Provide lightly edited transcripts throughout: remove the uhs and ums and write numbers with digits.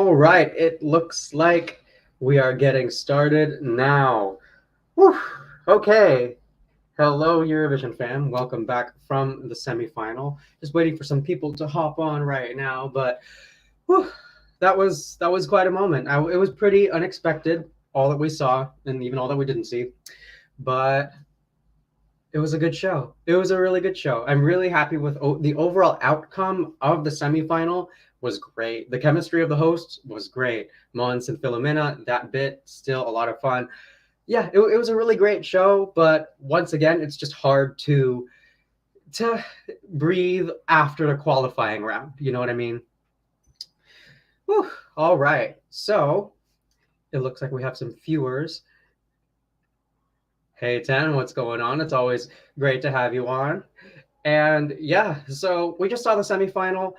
All right, it looks like we are getting started now. Whew. Okay. Hello, Eurovision fam. Welcome back from the semifinal. Just waiting for some people to hop on right now, but whew, that was quite a moment. It was pretty unexpected, all that we saw, and even all that we didn't see. But it was a good show. It was a really good show. I'm really happy with the overall outcome of the semifinal. Was great. The chemistry of the hosts was great. Mons and Filomena, that bit still a lot of fun. Yeah, it was a really great show, but once again, it's just hard to breathe after the qualifying round. You know what I mean? Whew. All right. So it looks like we have some viewers. Hey, Ten, what's going on? It's always great to have you on. And yeah, so we just saw the semifinal.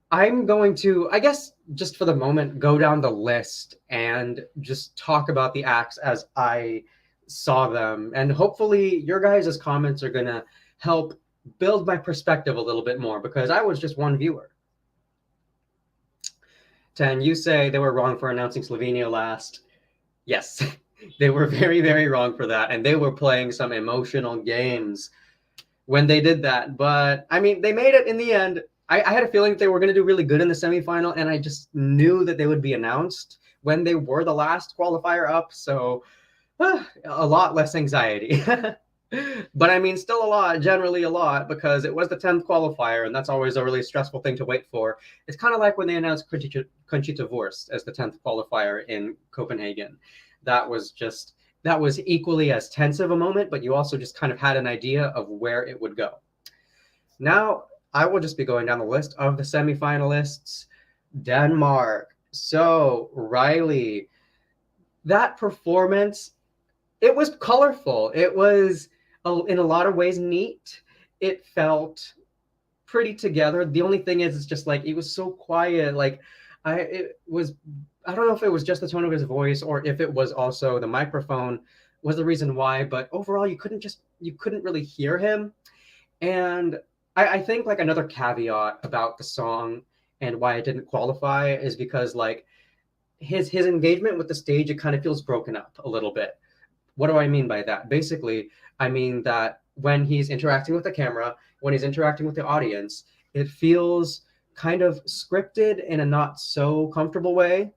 I'm going to, I guess, just for the moment, go down the list and just talk about the acts as I saw them. And hopefully, your guys' comments are going to help build my perspective a little bit more because I was just one viewer. Ten, you say they were wrong for announcing Slovenia last. Yes, they were very, very wrong for that. And they were playing some emotional games when they did that. But I mean, they made it in the end. I had a feeling that they were going to do really good in the semifinal, and I just knew that they would be announced when they were the last qualifier up. So a lot less anxiety. But I mean, still a lot, generally a lot, because it was the 10th qualifier, and that's always a really stressful thing to wait for. It's kind of like when they announced Conchita Wurst as the 10th qualifier in Copenhagen. That was equally as tense of a moment, but you also just kind of had an idea of where it would go. Now, I will just be going down the list of the semifinalists. Denmark. So, Riley, that performance, it was colorful. It was, in a lot of ways, neat. It felt pretty together. The only thing is, it's just like, it was so quiet. Like, I don't know if it was just the tone of his voice or if it was also the microphone was the reason why, but overall, you couldn't really hear him. And I think like another caveat about the song and why it didn't qualify is because like his engagement with the stage, it kind of feels broken up a little bit. What do I mean by that? Basically, I mean that when he's interacting with the camera, when he's interacting with the audience, it feels kind of scripted in a not so comfortable way.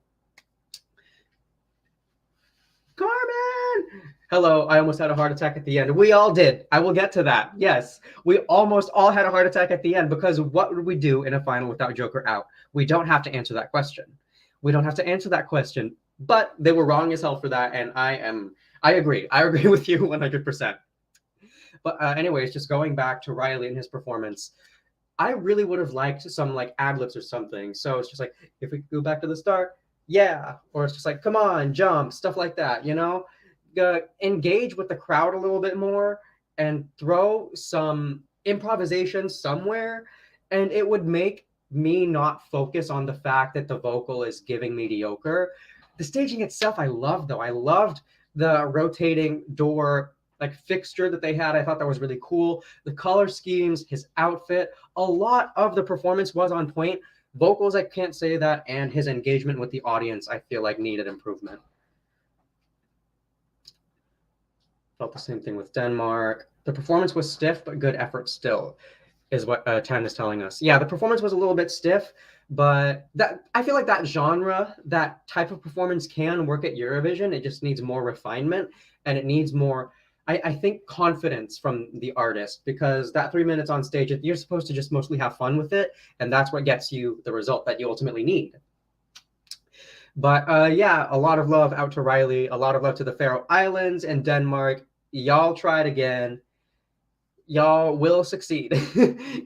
Carmen! Hello, I almost had a heart attack at the end. We all did. I will get to that. Yes, we almost all had a heart attack at the end because what would we do in a final without Joker out? We don't have to answer that question. We don't have to answer that question, but they were wrong as hell for that, and I agree. I agree with you 100%. But anyways, just going back to Riley and his performance, I really would have liked some like ad-libs or something. So it's just like, if we go back to the start, yeah. Or it's just like, come on, jump, stuff like that, you know? Engage with the crowd a little bit more and throw some improvisation somewhere, and it would make me not focus on the fact that the vocal is giving mediocre. The staging itself, I loved, though. I loved the rotating door like fixture that they had. I thought that was really cool. The color schemes, his outfit, a lot of the performance was on point. Vocals, I can't say that, and his engagement with the audience, I feel like needed improvement. Felt the same thing with Denmark. The performance was stiff, but good effort still, is what Tan is telling us. Yeah, the performance was a little bit stiff, but that I feel like that genre, that type of performance can work at Eurovision. It just needs more refinement, and it needs more, I think, confidence from the artist, because that 3 minutes on stage, you're supposed to just mostly have fun with it, and that's what gets you the result that you ultimately need. But yeah, a lot of love out to Riley, a lot of love to the Faroe Islands and Denmark. Y'all tried again. Y'all will succeed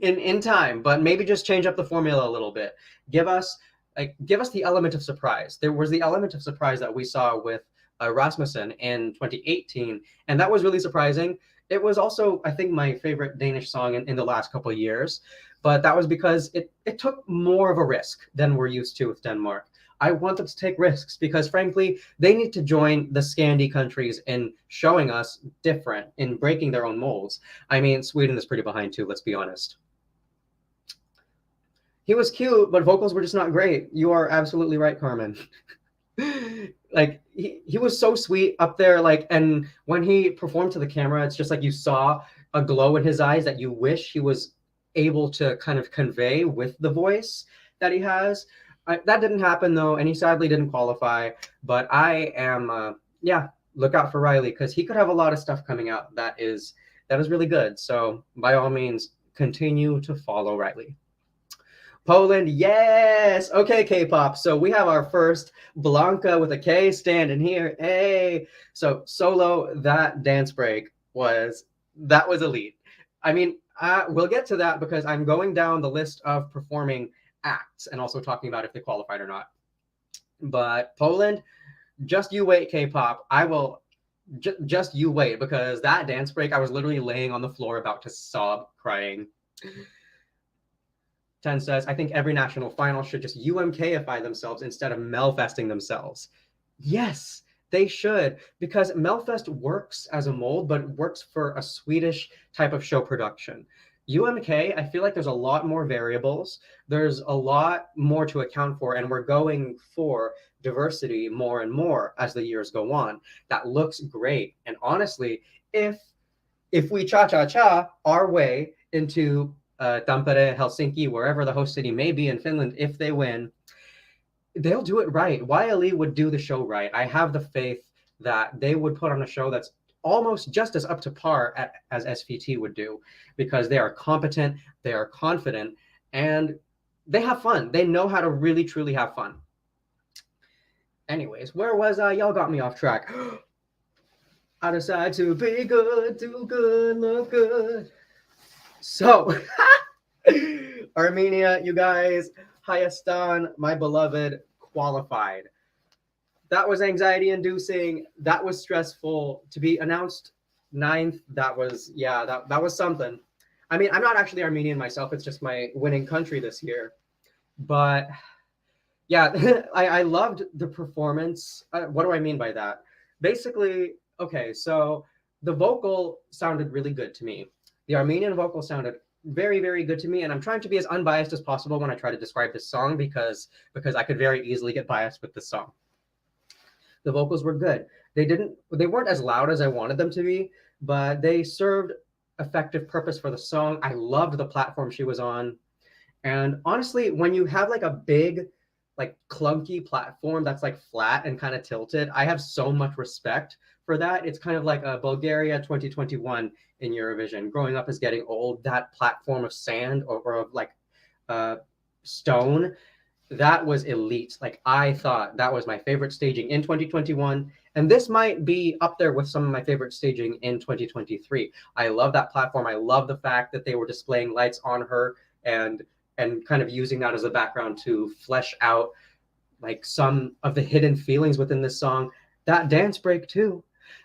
in time, but maybe just change up the formula a little bit. Give us the element of surprise. There was the element of surprise that we saw with Rasmussen in 2018, and that was really surprising. It was also, I think, my favorite Danish song in the last couple of years, but that was because it took more of a risk than we're used to with Denmark. I want them to take risks because, frankly, they need to join the Scandi countries in showing us different, in breaking their own molds. I mean, Sweden is pretty behind too, let's be honest. He was cute, but vocals were just not great. You are absolutely right, Carmen. Like he was so sweet up there, like, and when he performed to the camera, it's just like you saw a glow in his eyes that you wish he was able to kind of convey with the voice that he has. That didn't happen though, and he sadly didn't qualify. But I am, yeah, look out for Riley because he could have a lot of stuff coming out that is really good. So by all means, continue to follow Riley. Poland, yes. Okay, K-pop. So we have our first Blanka with a K standing here. Hey. So solo, that dance break was elite. I mean, we'll get to that because I'm going down the list of performing acts and also talking about if they qualified or not. But Poland, just you wait, K-pop. I will just you wait because that dance break, I was literally laying on the floor about to sob, crying. 10 says, I think every national final should just UMKify themselves instead of Melfesting themselves. Yes, they should, because Melfest works as a mold, but it works for a Swedish type of show production. UMK, I feel like there's a lot more variables. There's a lot more to account for, and we're going for diversity more and more as the years go on. That looks great. And honestly, if we cha-cha-cha our way into Tampere, Helsinki, wherever the host city may be in Finland, if they win, they'll do it right. YLE would do the show right. I have the faith that they would put on a show that's almost just as up to par as SVT would do, because they are competent, they are confident, and they have fun. They know how to really, truly have fun. Anyways, where was I? Y'all got me off track. I decide to be good, do good, look good. So, Armenia, you guys, Hayastan, my beloved, qualified. That was anxiety-inducing. That was stressful. To be announced 9th, that was something. I mean, I'm not actually Armenian myself. It's just my winning country this year. But, yeah, I loved the performance. What do I mean by that? Basically, okay, so the vocal sounded really good to me. The Armenian vocal sounded very, very good to me, and I'm trying to be as unbiased as possible when I try to describe this song because I could very easily get biased with this song. The vocals were good. They weren't as loud as I wanted them to be, but they served effective purpose for the song. I loved the platform she was on. And honestly, when you have like a big, like clunky platform that's like flat and kind of tilted, I have so much respect for that. It's kind of like a Bulgaria 2021 in Eurovision. Growing up is getting old. That platform of sand or of like stone, that was elite. Like I thought that was my favorite staging in 2021. And this might be up there with some of my favorite staging in 2023. I love that platform. I love the fact that they were displaying lights on her and kind of using that as a background to flesh out like some of the hidden feelings within this song. That dance break too.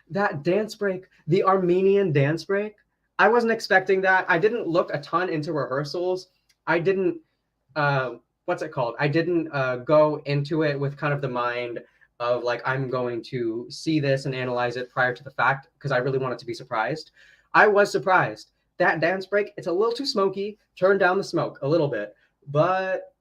That dance break, the Armenian dance break. I wasn't expecting that. I didn't look a ton into rehearsals. I didn't, what's it called? I didn't go into it with kind of the mind of like, I'm going to see this and analyze it prior to the fact because I really wanted to be surprised. I was surprised. That dance break, it's a little too smoky. Turn down the smoke a little bit, but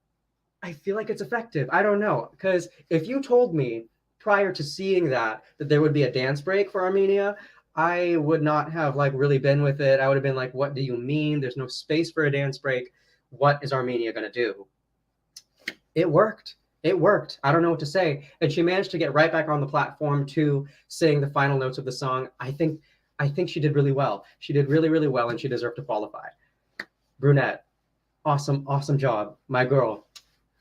I feel like it's effective. I don't know, because if you told me prior to seeing that there would be a dance break for Armenia, I would not have like really been with it. I would have been like, what do you mean? There's no space for a dance break. What is Armenia going to do? It worked. It worked. I don't know what to say. And she managed to get right back on the platform to sing the final notes of the song. I think she did really well. She did really, really well, and she deserved to qualify. Brunette, awesome, awesome job. My girl,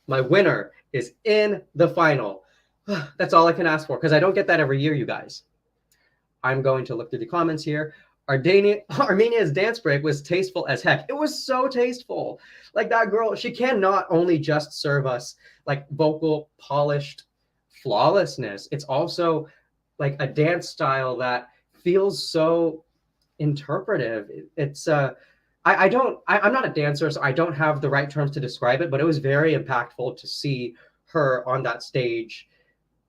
my winner is in the final. That's all I can ask for, because I don't get that every year, you guys. I'm going to look through the comments here. Armenia's dance break was tasteful as heck. It was so tasteful. Like that girl, she can not only just serve us like vocal, polished flawlessness. It's also like a dance style that feels so interpretive. It's I'm not a dancer, so I don't have the right terms to describe it, but it was very impactful to see her on that stage,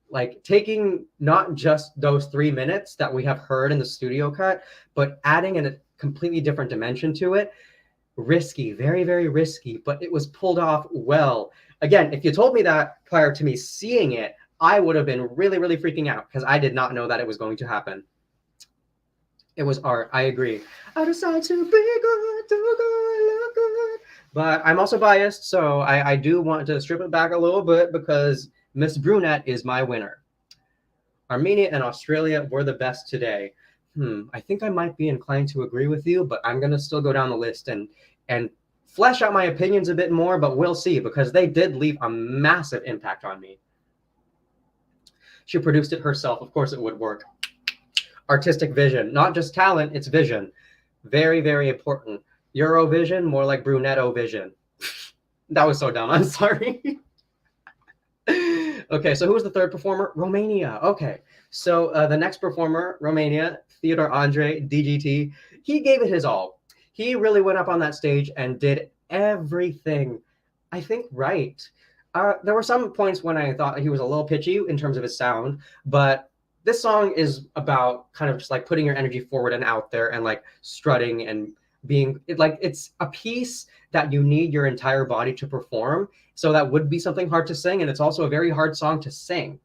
like taking not just those 3 minutes that we have heard in the studio cut, but adding in a completely different dimension to it. Risky, very, very risky, but it was pulled off well. Again, if you told me that prior to me seeing it, I would have been really, really freaking out because I did not know that it was going to happen. It was art. I agree. I decide to be good, do good, look good. But I'm also biased, so I do want to strip it back a little bit because Miss Brunette is my winner. Armenia and Australia were the best today. I think I might be inclined to agree with you, but I'm gonna still go down the list and flesh out my opinions a bit more, but we'll see because they did leave a massive impact on me. She produced it herself. Of course it would work. Artistic vision, not just talent, it's vision. Very, very important. Eurovision, more like Brunetto vision. That was so dumb. I'm sorry. Okay, so who was the third performer? Romania. Okay, so the next performer, Romania, Theodor Andrei, D.G.T, he gave it his all. He really went up on that stage and did everything, I think, right. There were some points when I thought he was a little pitchy in terms of his sound, but this song is about kind of just like putting your energy forward and out there and like strutting and being it's a piece that you need your entire body to perform. So that would be something hard to sing, and it's also a very hard song to sing.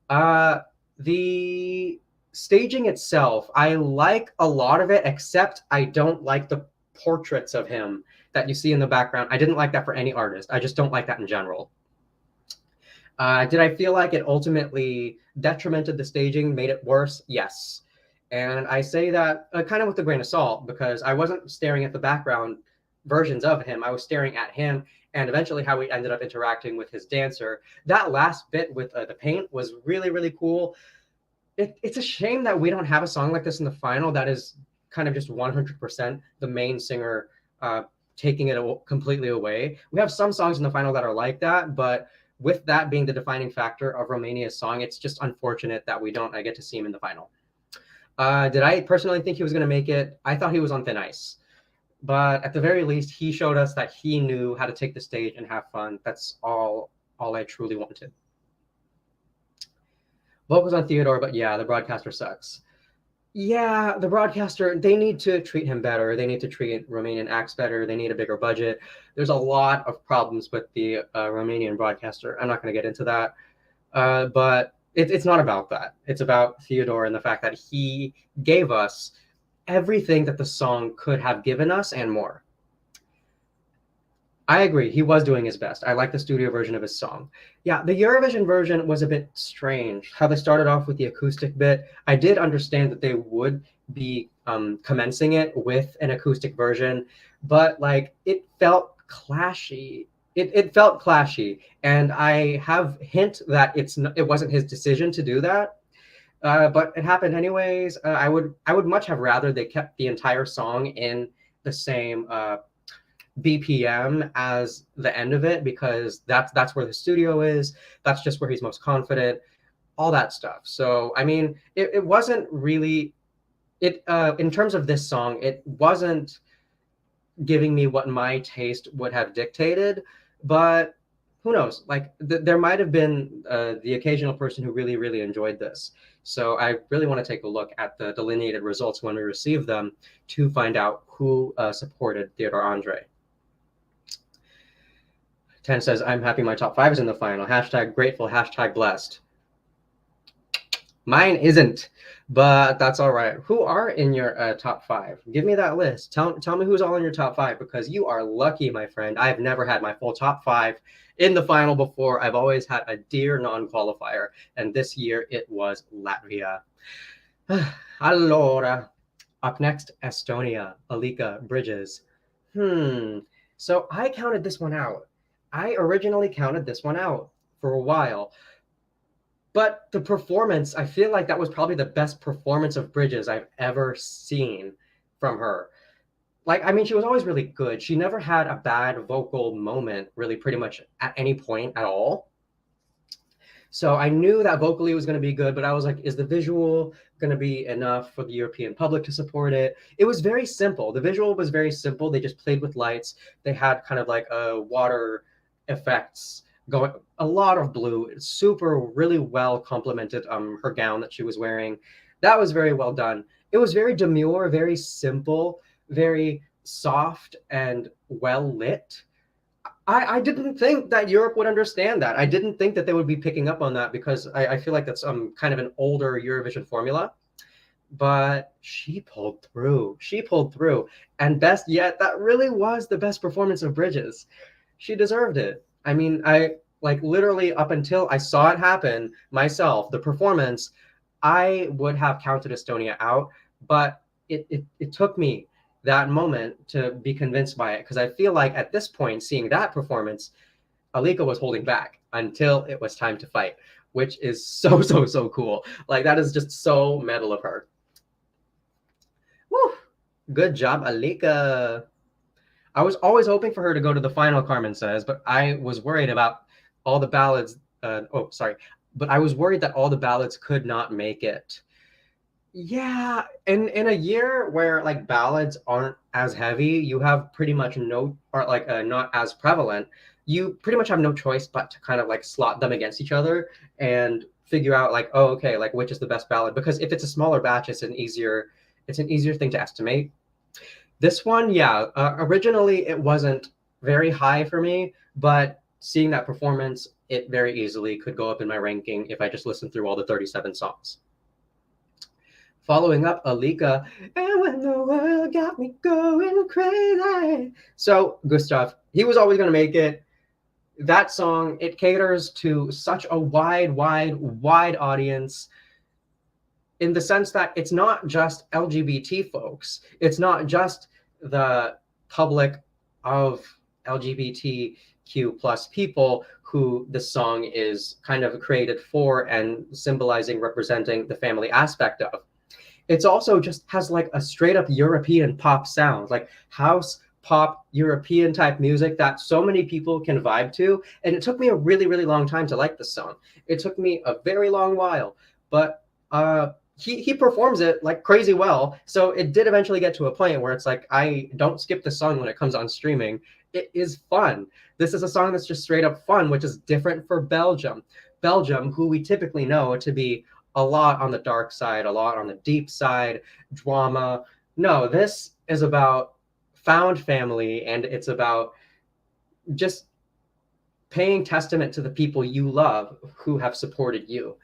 The staging itself, I like a lot of it, except I don't like the portraits of him that you see in the background. I didn't like that for any artist. I just don't like that in general. Did I feel like it ultimately detrimented the staging, made it worse? Yes. And I say that kind of with a grain of salt because I wasn't staring at the background versions of him. I was staring at him and eventually how we ended up interacting with his dancer. That last bit with the paint was really, really cool. It's a shame that we don't have a song like this in the final that is kind of just 100% the main singer taking it completely away. We have some songs in the final that are like that, but with that being the defining factor of Romania's song, it's just unfortunate that we don't get to see him in the final. Did I personally think he was going to make it? I thought he was on thin ice. But at the very least, he showed us that he knew how to take the stage and have fun. That's all I truly wanted. Vocals on Theodor, but yeah, the broadcaster sucks. Yeah, the broadcaster, they need to treat him better. They need to treat Romanian acts better. They need a bigger budget. There's a lot of problems with the Romanian broadcaster. I'm not going to get into that. But it's not about that. It's about Theodor and the fact that he gave us everything that the song could have given us and more. I agree. He was doing his best. I like the studio version of his song. Yeah, the Eurovision version was a bit strange. How they started off with the acoustic bit. I did understand that they would be commencing it with an acoustic version, but like it felt clashy. It felt clashy, and I have hint that it wasn't his decision to do that. But it happened anyways. I would much have rather they kept the entire song in the same BPM as the end of it because that's where the studio is. That's just where he's most confident. All that stuff. So I mean, it wasn't really in terms of this song. It wasn't giving me what my taste would have dictated, but who knows? Like there might have been the occasional person who really, really enjoyed this. So I really want to take a look at the delineated results when we receive them to find out who supported Theodor Andrei. 10 says, I'm happy my top 5 is in the final. Hashtag grateful, hashtag blessed. Mine isn't, but that's all right. Who are in your top 5? Give me that list. Tell me who's all in your top 5 because you are lucky, my friend. I've never had my full top 5 in the final before. I've always had a dear non-qualifier, and this year it was Latvia. Allora, up next, Estonia, Alika, Bridges. So I counted this one out. I originally counted this one out for a while. But the performance, I feel like that was probably the best performance of Bridges I've ever seen from her. Like, I mean, she was always really good. She never had a bad vocal moment, really, pretty much at any point at all. So I knew that vocally it was going to be good, but I was like, is the visual going to be enough for the European public to support it? It was very simple. The visual was very simple. They just played with lights. They had kind of like water effects going, a lot of blue. It's super, really well complemented her gown that she was wearing. That was very well done. It was very demure, very simple, very soft and well lit. I didn't think that Europe would understand that. I didn't think that they would be picking up on that because I feel like that's kind of an older Eurovision formula. But she pulled through. She pulled through. And best yet, that really was the best performance of Bridges. She deserved it. I mean, I like literally up until I saw it happen myself, the performance, I would have counted Estonia out, but it took me that moment to be convinced by it because I feel like at this point, seeing that performance, Alika was holding back until it was time to fight, which is so cool. Like that is just so metal of her. Woo! Good job, Alika. I was always hoping for her to go to the final, Carmen says, but I was worried about all the ballads. But I was worried that all the ballads could not make it. Yeah, in a year where like ballads aren't as heavy, you have pretty much no, or like not as prevalent. You pretty much have no choice but to kind of like slot them against each other and figure out like, oh, okay, like which is the best ballad? Because if it's a smaller batch, it's an easier thing to estimate. This one, yeah, originally it wasn't very high for me, but seeing that performance, it very easily could go up in my ranking if I just listened through all the 37 songs. Following up, Alika, and when the world got me going crazy. So Gustaph, he was always going to make it. That song, it caters to such a wide audience in the sense that it's not just LGBT folks. It's not just the public of LGBTQ plus people who the song is kind of created for and symbolizing, representing the family aspect of. It's also just has like a straight up European pop sound, like house pop European type music that so many people can vibe to. And it took me a really long time to like this song. It took me a very long while, but he performs it like crazy well. So it did eventually get to a point where it's like, I don't skip the song when it comes on streaming. It is fun. This is a song that's just straight up fun, which is different for Belgium. Belgium, who we typically know to be a lot on the dark side, a lot on the deep side, drama. No, this is about found family, and it's about just paying testament to the people you love who have supported you.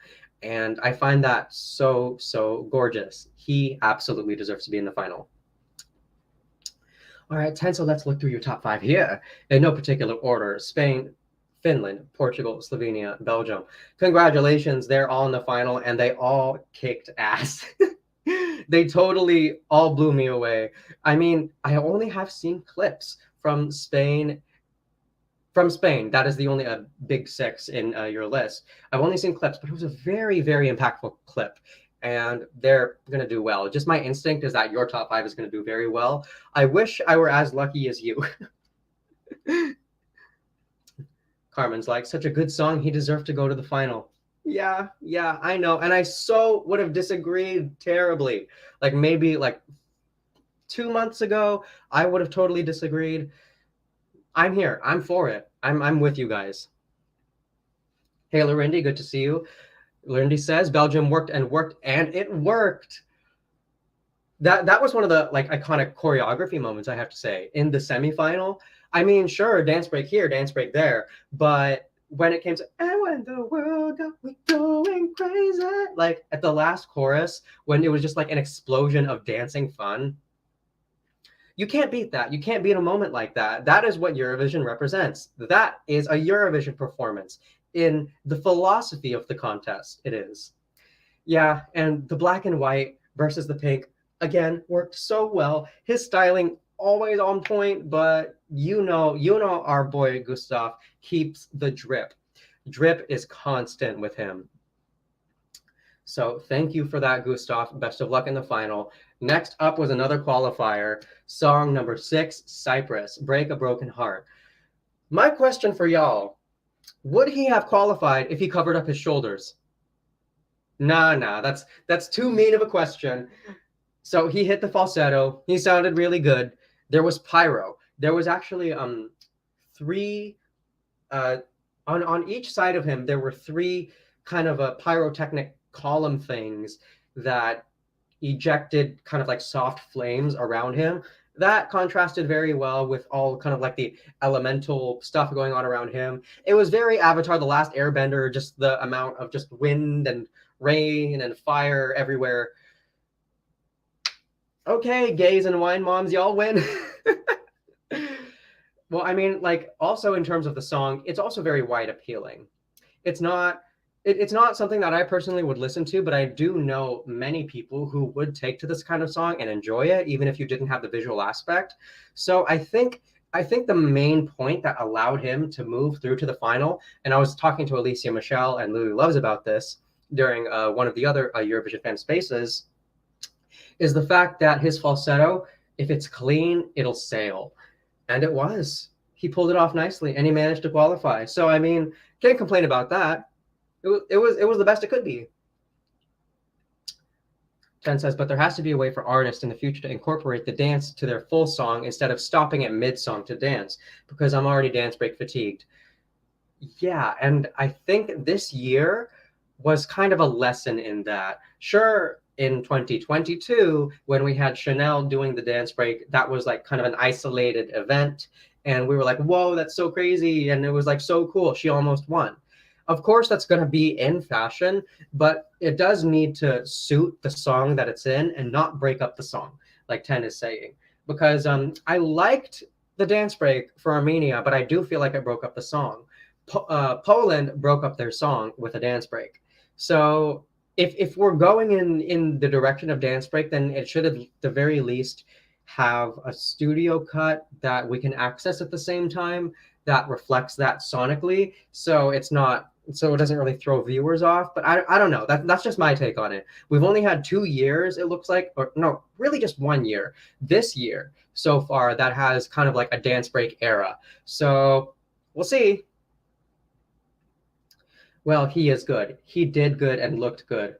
And I find that so gorgeous. He absolutely deserves to be in the final. All right, 10, so let's look through your top 5 here in no particular order. Spain, Finland, Portugal, Slovenia, Belgium. Congratulations, they're all in the final and they all kicked ass. They totally all blew me away. I mean, I only have seen clips from Spain. That is the only big 6 in your list. I've only seen clips, but it was a very impactful clip. And they're going to do well. Just my instinct is that your top 5 is going to do very well. I wish I were as lucky as you. Carmen's like, such a good song. He deserved to go to the final. Yeah, I know. And I so would have disagreed terribly. Like maybe like 2 months ago, I would have totally disagreed. I'm here. I'm for it. I'm with you guys. Hey, Lorindy, good to see you. Lorindy says Belgium worked and it worked. That was one of the like iconic choreography moments, I have to say, in the semifinal. I mean, sure, dance break here, dance break there, but when it came to and when the world got me going crazy, like at the last chorus, when it was just like an explosion of dancing fun, you can't beat that. You can't beat a moment like that. That is what Eurovision represents. That is a Eurovision performance in the philosophy of the contest. It is. Yeah, and the black and white versus the pink, again, worked so well. His styling always on point, but you know our boy Gustaph keeps the drip. Drip is constant with him. So thank you for that, Gustaph. Best of luck in the final. Next up was another qualifier, song number 6, Cyprus, Break a Broken Heart. My question for y'all, would he have qualified if he covered up his shoulders? Nah, that's too mean of a question. So he hit the falsetto. He sounded really good. There was pyro. There was actually 3 on each side of him. There were 3 kind of a pyrotechnic column things that ejected kind of like soft flames around him. that contrasted very well with all kind of like the elemental stuff going on around him. It was very Avatar: The Last Airbender, just the amount of just wind and rain and fire everywhere. Okay, gays and wine moms, y'all win. Well, I mean, like, also in terms of the song, it's also very wide appealing. It's not it's not something that I personally would listen to, but I do know many people who would take to this kind of song and enjoy it, even if you didn't have the visual aspect. So I think the main point that allowed him to move through to the final, and I was talking to Alicia Michelle and Lily Loves about this during one of the other Eurovision Fam spaces, is the fact that his falsetto, if it's clean, it'll sail. And it was. He pulled it off nicely and he managed to qualify. So, I mean, can't complain about that. It was the best it could be. Jen says, but there has to be a way for artists in the future to incorporate the dance to their full song instead of stopping at mid-song to dance, because I'm already dance break fatigued. Yeah, and I think this year was kind of a lesson in that. Sure, in 2022, when we had Chanel doing the dance break, that was like kind of an isolated event. And we were like, whoa, that's so crazy. And it was like so cool. She almost won. Of course, that's going to be in fashion, but it does need to suit the song that it's in and not break up the song, like Ten is saying. Because I liked the dance break for Armenia, but I do feel like it broke up the song. Poland broke up their song with a dance break. So if we're going in the direction of dance break, then it should at the very least have a studio cut that we can access at the same time that reflects that sonically, so it doesn't really throw viewers off. But I don't know. That's just my take on it. We've only had 2 years, it looks like, or no, really just 1 year. This year so far that has kind of like a dance break era. So we'll see. Well, he is good. He did good and looked good.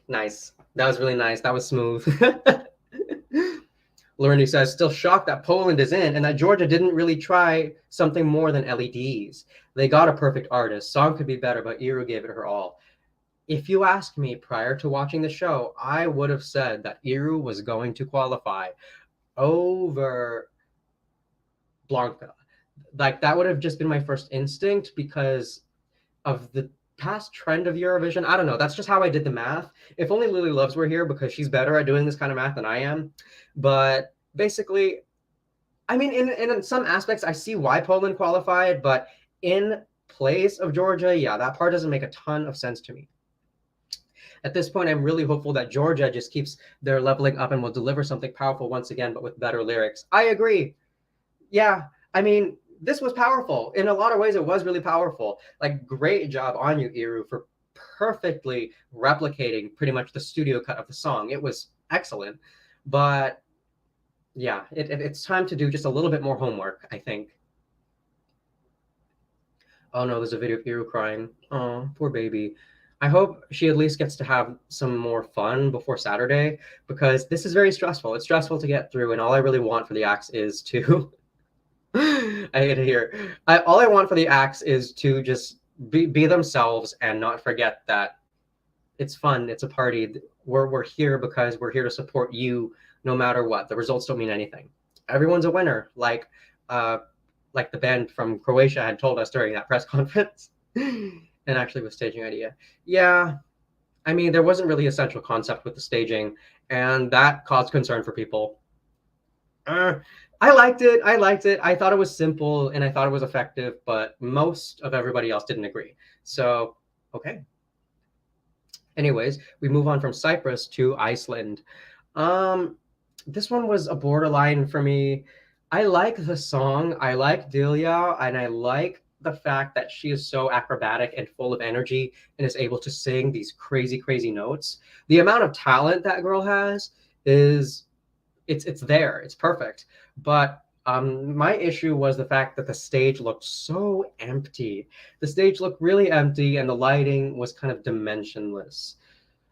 Nice. That was really nice. That was smooth. Lorraine says, still shocked that Poland is in and that Georgia didn't really try something more than LEDs. They got a perfect artist. Song could be better, but Iru gave it her all. If you asked me prior to watching the show, I would have said that Iru was going to qualify over Blanka. Like, that would have just been my first instinct because of the past trend of Eurovision. I don't know. That's just how I did the math. If only Lily Loves were here, because she's better at doing this kind of math than I am. But basically, I mean, in some aspects, I see why Poland qualified, but in place of Georgia, yeah, that part doesn't make a ton of sense to me. At this point, I'm really hopeful that Georgia just keeps their leveling up and will deliver something powerful once again, but with better lyrics. I agree. Yeah, I mean, this was powerful. In a lot of ways, it was really powerful. Like, great job on you, Iru, for perfectly replicating pretty much the studio cut of the song. It was excellent. But yeah, it's time to do just a little bit more homework, I think. Oh no, there's a video of Iru crying. Oh, poor baby. I hope she at least gets to have some more fun before Saturday, because this is very stressful. It's stressful to get through, and all I really want for the acts is to I hate to hear. All I want for the acts is to just be themselves and not forget that it's fun. It's a party. We're here because we're here to support you, no matter what. The results don't mean anything. Everyone's a winner, like the band from Croatia had told us during that press conference, and actually with staging idea. Yeah, I mean, there wasn't really a central concept with the staging, and that caused concern for people. I liked it. I thought it was simple and I thought it was effective, but most of everybody else didn't agree. So, okay. Anyways, we move on from Cyprus to Iceland. This one was a borderline for me. I like the song. I like Diljá, and I like the fact that she is so acrobatic and full of energy and is able to sing these crazy, crazy notes. The amount of talent that girl has is it's there. It's perfect. But my issue was the fact that the stage looked so empty. The stage looked really empty, and the lighting was kind of dimensionless.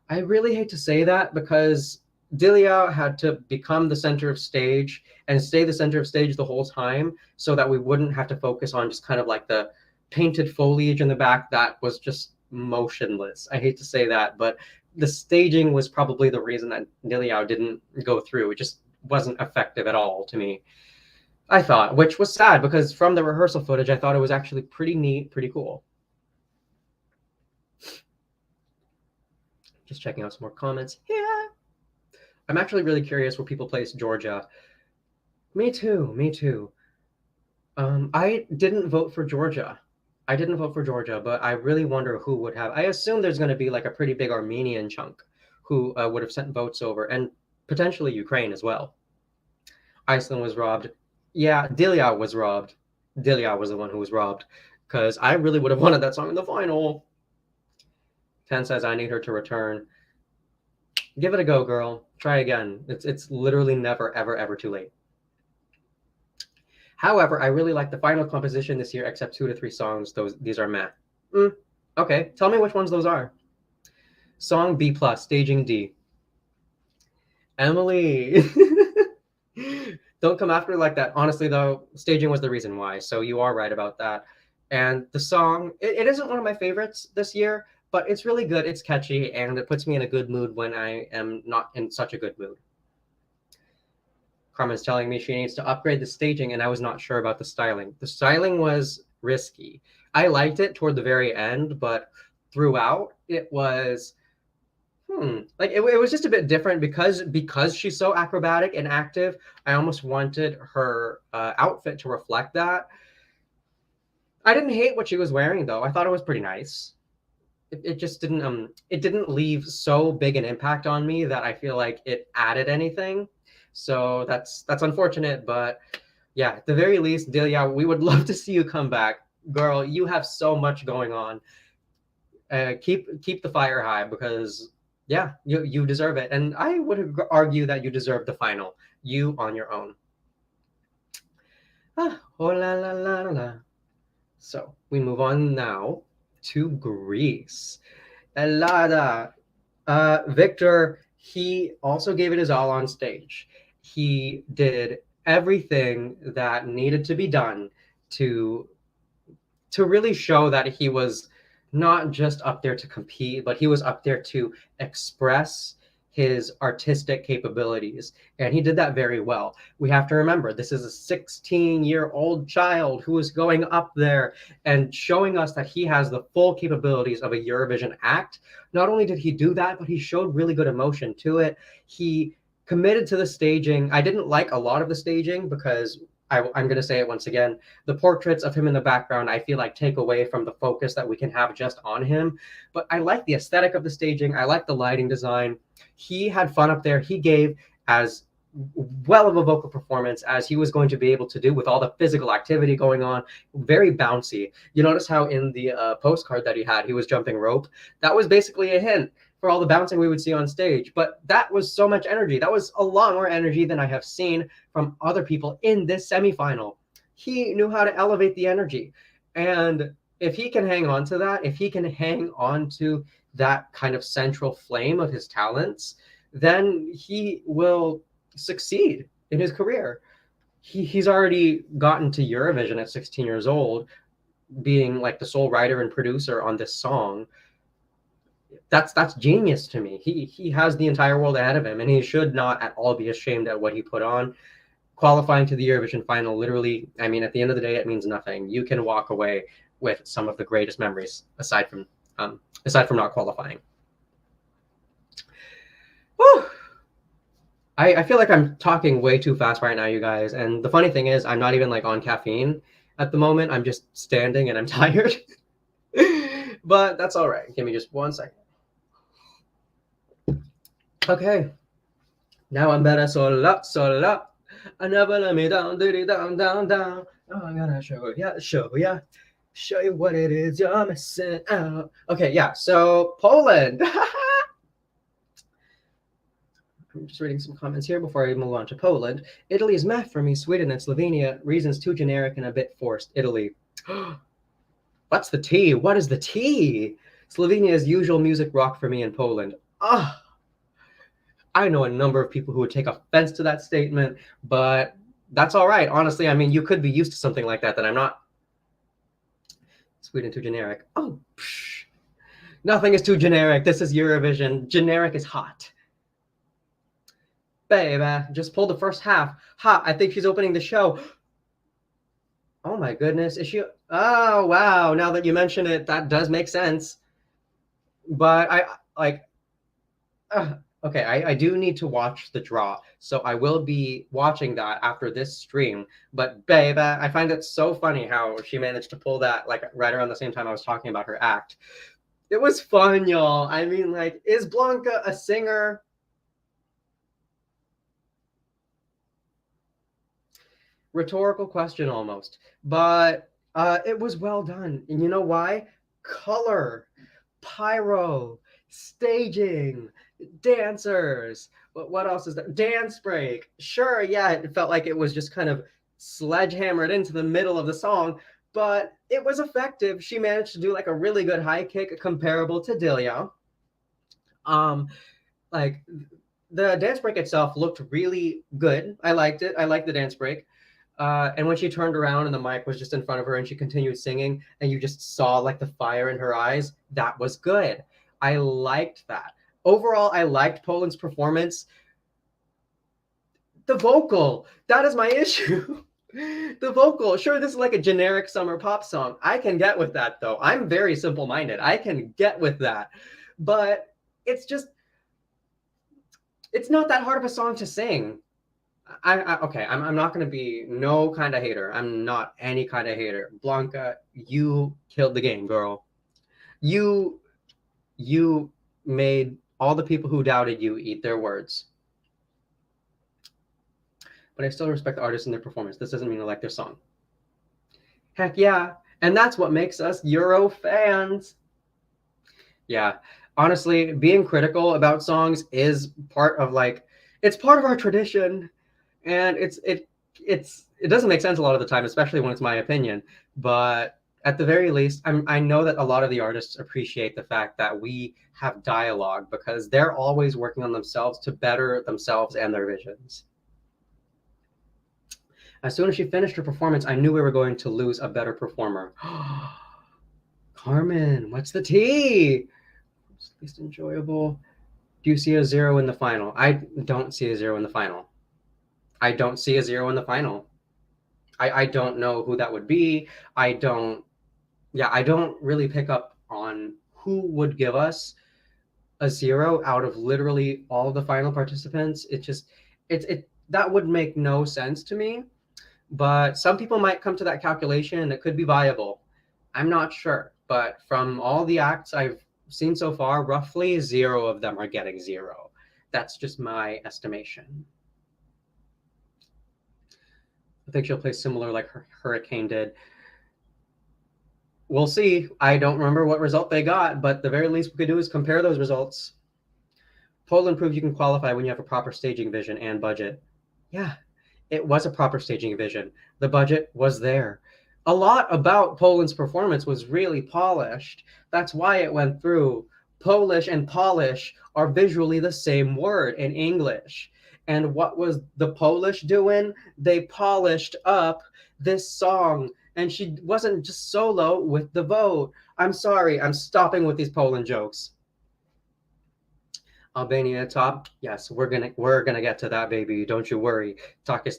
I really hate to say that, because Diljá had to become the center of stage and stay the center of stage the whole time, so that we wouldn't have to focus on just kind of like the painted foliage in the back that was just motionless. I hate to say that, but the staging was probably the reason that Diljá didn't go through. It just wasn't effective at all to me, I thought, which was sad because from the rehearsal footage, I thought it was actually pretty neat, pretty cool. Just checking out some more comments. Yeah. I'm actually really curious where people place Georgia. Me too, me too. I didn't vote for Georgia. I didn't vote for Georgia, but I really wonder who would have. I assume there's going to be like a pretty big Armenian chunk who would have sent votes over, and potentially Ukraine as well. Iceland was robbed. Yeah, Diljá was robbed. Diljá was the one who was robbed, because I really would have wanted that song in the final. 10 says I need her to return. Give it a go, girl. Try again. It's literally never, ever, ever too late. However, I really like the final composition this year, except 2 to 3 songs. These are meh. Okay, tell me which ones those are. Song B+, staging D. Emily. Don't come after like that. Honestly, though, staging was the reason why, so you are right about that. And the song, it isn't one of my favorites this year, but it's really good. It's catchy, and it puts me in a good mood when I am not in such a good mood. Carmen's telling me she needs to upgrade the staging, and I was not sure about the styling. The styling was risky. I liked it toward the very end, but throughout it was like it was just a bit different because she's so acrobatic and active. I almost wanted her outfit to reflect that. I didn't hate what she was wearing though. I thought it was pretty nice. It just didn't leave so big an impact on me that I feel like it added anything. So that's unfortunate, but yeah, at the very least, Diljá, we would love to see you come back. Girl, you have so much going on. Keep the fire high because yeah, you deserve it. And I would argue that you deserve the final. You on your own. Oh la la la la. So we move on now to Greece. Elada. Victor, he also gave it his all on stage. He did everything that needed to be done to really show that he was not just up there to compete, but he was up there to express his artistic capabilities. And he did that very well. We have to remember, this is a 16-year-old child who is going up there and showing us that he has the full capabilities of a Eurovision act. Not only did he do that, but he showed really good emotion to it. He committed to the staging. I didn't like a lot of the staging because I'm going to say it once again. The portraits of him in the background, I feel like take away from the focus that we can have just on him. But I like the aesthetic of the staging. I like the lighting design. He had fun up there. He gave as well of a vocal performance as he was going to be able to do with all the physical activity going on. Very bouncy. You notice how in the postcard that he was jumping rope. That was basically a hint for all the bouncing we would see on stage. But that was so much energy. That was a lot more energy than I have seen from other people in this semifinal. He knew how to elevate the energy. And if he can hang on to that, if he can hang on to that kind of central flame of his talents, then he will succeed in his career. He's already gotten to Eurovision at 16 years old, being like the sole writer and producer on this song. That's genius to me. He has the entire world ahead of him, and he should not at all be ashamed at what he put on. Qualifying to the Eurovision final, literally, I mean, at the end of the day, it means nothing. You can walk away with some of the greatest memories aside from not qualifying. Whew. I feel like I'm talking way too fast right now, you guys. And the funny thing is, I'm not even like on caffeine at the moment. I'm just standing and I'm tired. But that's all right. Give me just 1 second. Okay. Now I'm better. So up. I never let me down, down. Now I'm gonna show you what it is you're missing out. Okay, yeah. So Poland. I'm just reading some comments here before I move on to Poland. Italy is meh for me. Sweden and Slovenia. Reasons too generic and a bit forced. Italy. What's the tea? What is the tea? Slovenia's usual music rock for me in Poland. I know a number of people who would take offense to that statement, but that's all right. Honestly, I mean, you could be used to something like that I'm not. Sweden too generic. Oh, psh. Nothing is too generic. This is Eurovision. Generic is hot. baby, just pulled the first half. Ha, I think she's opening the show. Oh my goodness, is she? Oh wow, now that you mention it, that does make sense. But I like, okay, I do need to watch the draw, so I will be watching that after this stream. But babe, I find it so funny how she managed to pull that like right around the same time I was talking about her act. It was fun, y'all. I mean, like, is Blanka a singer? Rhetorical question almost, but it was well done. And you know why? Color, pyro, staging, dancers. What else is there? Dance break. Sure, yeah, it felt like it was just kind of sledgehammered into the middle of the song, but it was effective. She managed to do like a really good high kick comparable to Diljá. Like the dance break itself looked really good. I liked it. I liked the dance break. And when she turned around and the mic was just in front of her and she continued singing and you just saw like the fire in her eyes, that was good. I liked that. Overall, I liked Poland's performance. The vocal, that is my issue. The vocal, sure, this is like a generic summer pop song. I can get with that though. I'm very simple-minded. I can get with that. But it's just, it's not that hard of a song to sing. Okay, I'm not going to be no kind of hater. I'm not any kind of hater. Blanka, you killed the game, girl. You made all the people who doubted you eat their words. But I still respect the artists and their performance. This doesn't mean I like their song. Heck yeah. And that's what makes us Euro fans. Yeah. Honestly, being critical about songs is part of like, it's part of our tradition. And it doesn't make sense a lot of the time, especially when it's my opinion. But at the very least, I know that a lot of the artists appreciate the fact that we have dialogue because they're always working on themselves to better themselves and their visions. As soon as she finished her performance, I knew we were going to lose a better performer. Carmen, what's the tea? Least enjoyable. Do you see a 0 in the final? I don't see a 0 in the final. I don't see a 0 in the final. I don't know who that would be. I don't really pick up on who would give us a 0 out of literally all of the final participants. That would make no sense to me. But some people might come to that calculation and it could be viable. I'm not sure. But from all the acts I've seen so far, roughly 0 of them are getting 0. That's just my estimation. I think she'll play similar like Hurricane did. We'll see. I don't remember what result they got, but the very least we could do is compare those results. Poland proves you can qualify when you have a proper staging vision and budget. Yeah, it was a proper staging vision. The budget was there. A lot about Poland's performance was really polished. That's why it went through. Polish and polish are visually the same word in English. And what was the Polish doing? They polished up this song. And she wasn't just solo with the vote. I'm sorry, I'm stopping with these Poland jokes. Albania top. Yes, we're gonna get to that, baby. Don't you worry. Takis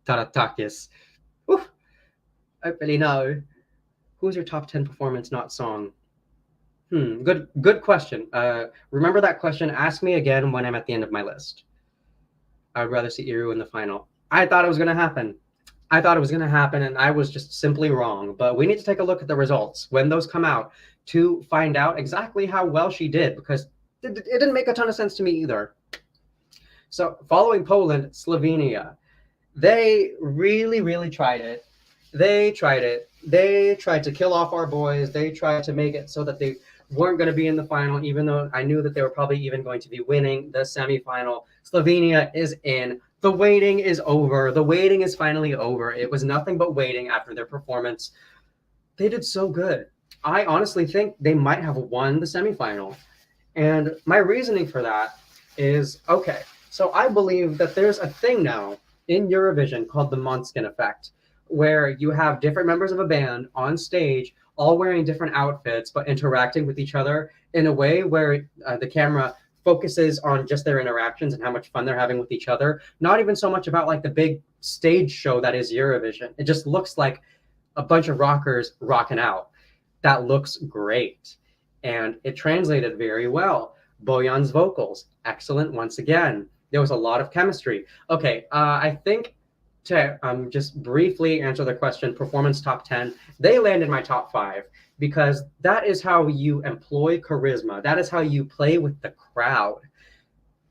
Taratakis. Oof. I really know. Who's your top 10 performance, not song? Good question. Remember that question. Ask me again when I'm at the end of my list. I'd rather see Iru in the final. I thought it was going to happen. And I was just simply wrong. But we need to take a look at the results when those come out to find out exactly how well she did, because it didn't make a ton of sense to me either. So following Poland, Slovenia. They really, really tried it. They tried to kill off our boys. They tried to make it so that they weren't going to be in the final, even though I knew that they were probably even going to be winning the semifinal. Slovenia is in. The waiting is over. The waiting is finally over. It was nothing but waiting after their performance. They did so good. I honestly think they might have won the semifinal. And my reasoning for that is, okay, so I believe that there's a thing now in Eurovision called the Måneskin effect, where you have different members of a band on stage all wearing different outfits but interacting with each other in a way where the camera focuses on just their interactions and how much fun they're having with each other. Not even so much about like the big stage show that is Eurovision. It just looks like a bunch of rockers rocking out. That looks great. And it translated very well. Bojan's vocals, excellent once again. There was a lot of chemistry. Okay, I think to just briefly answer the question, performance top 10, they landed my top 5 because that is how you employ charisma. That is how you play with the crowd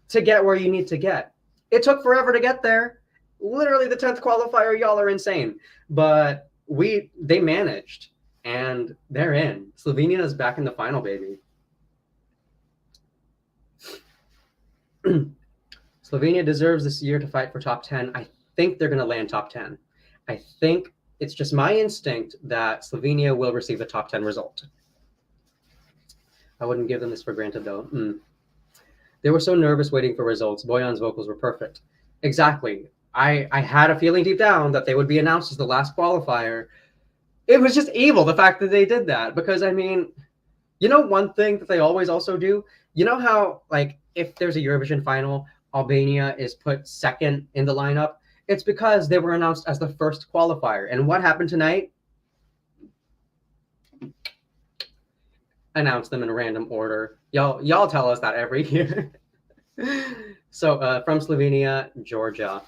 to get where you need to get. It took forever to get there. Literally the 10th qualifier, y'all are insane. But they managed, and they're in. Slovenia is back in the final, baby. Slovenia deserves this year to fight for top 10. I think they're going to land top 10. I think it's just my instinct that Slovenia will receive a top 10 result. I wouldn't give them this for granted, though. They were so nervous waiting for results. Bojan's vocals were perfect. Exactly. I had a feeling deep down that they would be announced as the last qualifier. It was just evil, the fact that they did that. Because, I mean, you know one thing that they always also do? You know how, like, if there's a Eurovision final, Albania is put second in the lineup? It's because they were announced as the first qualifier. And what happened tonight? Announce them in random order. Y'all tell us that every year. So from Slovenia, Georgia.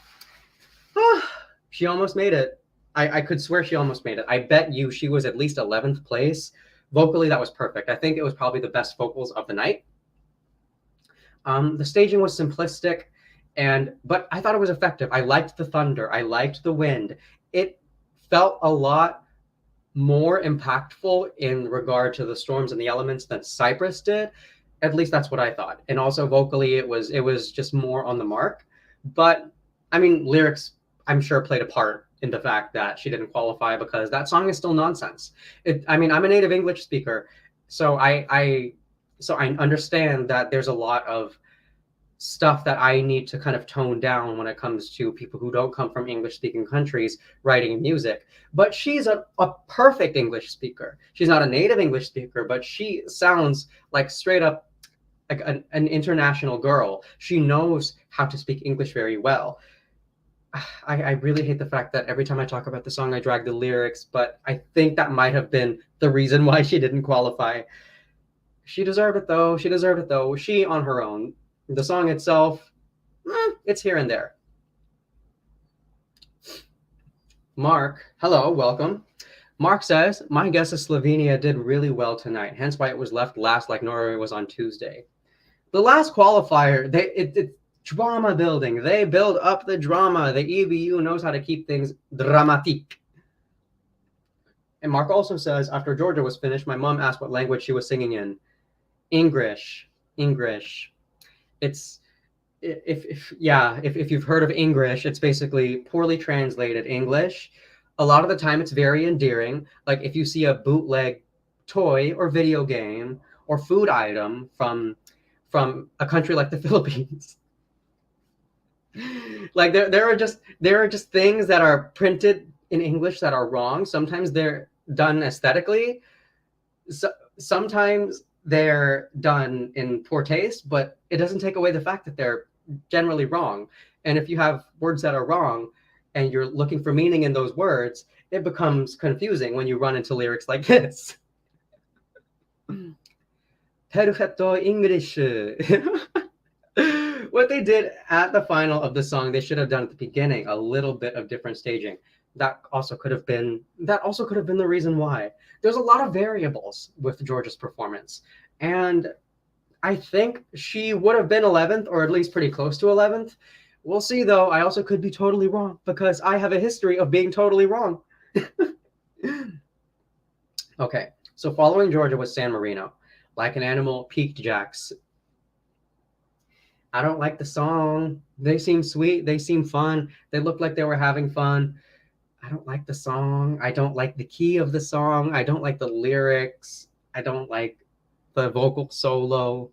She almost made it. I could swear she almost made it. I bet you she was at least 11th place. Vocally, that was perfect. I think it was probably the best vocals of the night. The staging was simplistic, but I thought it was effective. I liked the thunder. I liked the wind. It felt a lot more impactful in regard to the storms and the elements than Cyprus did. At least that's what I thought. And also vocally, it was just more on the mark. But I mean, lyrics, I'm sure, played a part in the fact that she didn't qualify because that song is still nonsense. I mean, I'm a native English speaker, so I understand that there's a lot of stuff that I need to kind of tone down when it comes to people who don't come from English-speaking countries writing music. But she's a perfect English speaker. She's not a native English speaker, but she sounds like straight up like an international girl. She knows how to speak English very well. I really hate the fact that every time I talk about the song, I drag the lyrics, but I think that might have been the reason why she didn't qualify. She deserved it, though. She deserved it, though. She on her own. The song itself, it's here and there. Mark, hello, welcome. Mark says, my guess is Slovenia did really well tonight, hence why it was left last like Norway was on Tuesday. The last qualifier, it's drama building. They build up the drama. The EBU knows how to keep things dramatic. And Mark also says, after Georgia was finished, my mom asked what language she was singing in. English. It's if you've heard of English, it's basically poorly translated English. A lot of the time it's very endearing. Like if you see a bootleg toy or video game or food item from a country like the Philippines. Like there are just things that are printed in English that are wrong. Sometimes they're done aesthetically. Sometimes they're done in poor taste, but it doesn't take away the fact that they're generally wrong. And if you have words that are wrong and you're looking for meaning in those words, it becomes confusing when you run into lyrics like this. Perfetto English. What they did at the final of the song, they should have done at the beginning, a little bit of different staging. That also could have been the reason why. There's a lot of variables with Georgia's performance. And I think she would have been 11th, or at least pretty close to 11th. We'll see, though. I also could be totally wrong, because I have a history of being totally wrong. Okay, so following Georgia was San Marino. Like an Animal, Piqued Jacks. I don't like the song. They seem sweet. They seem fun. They looked like they were having fun. I don't like the song. I don't like the key of the song. I don't like the lyrics. I don't like the vocal solo.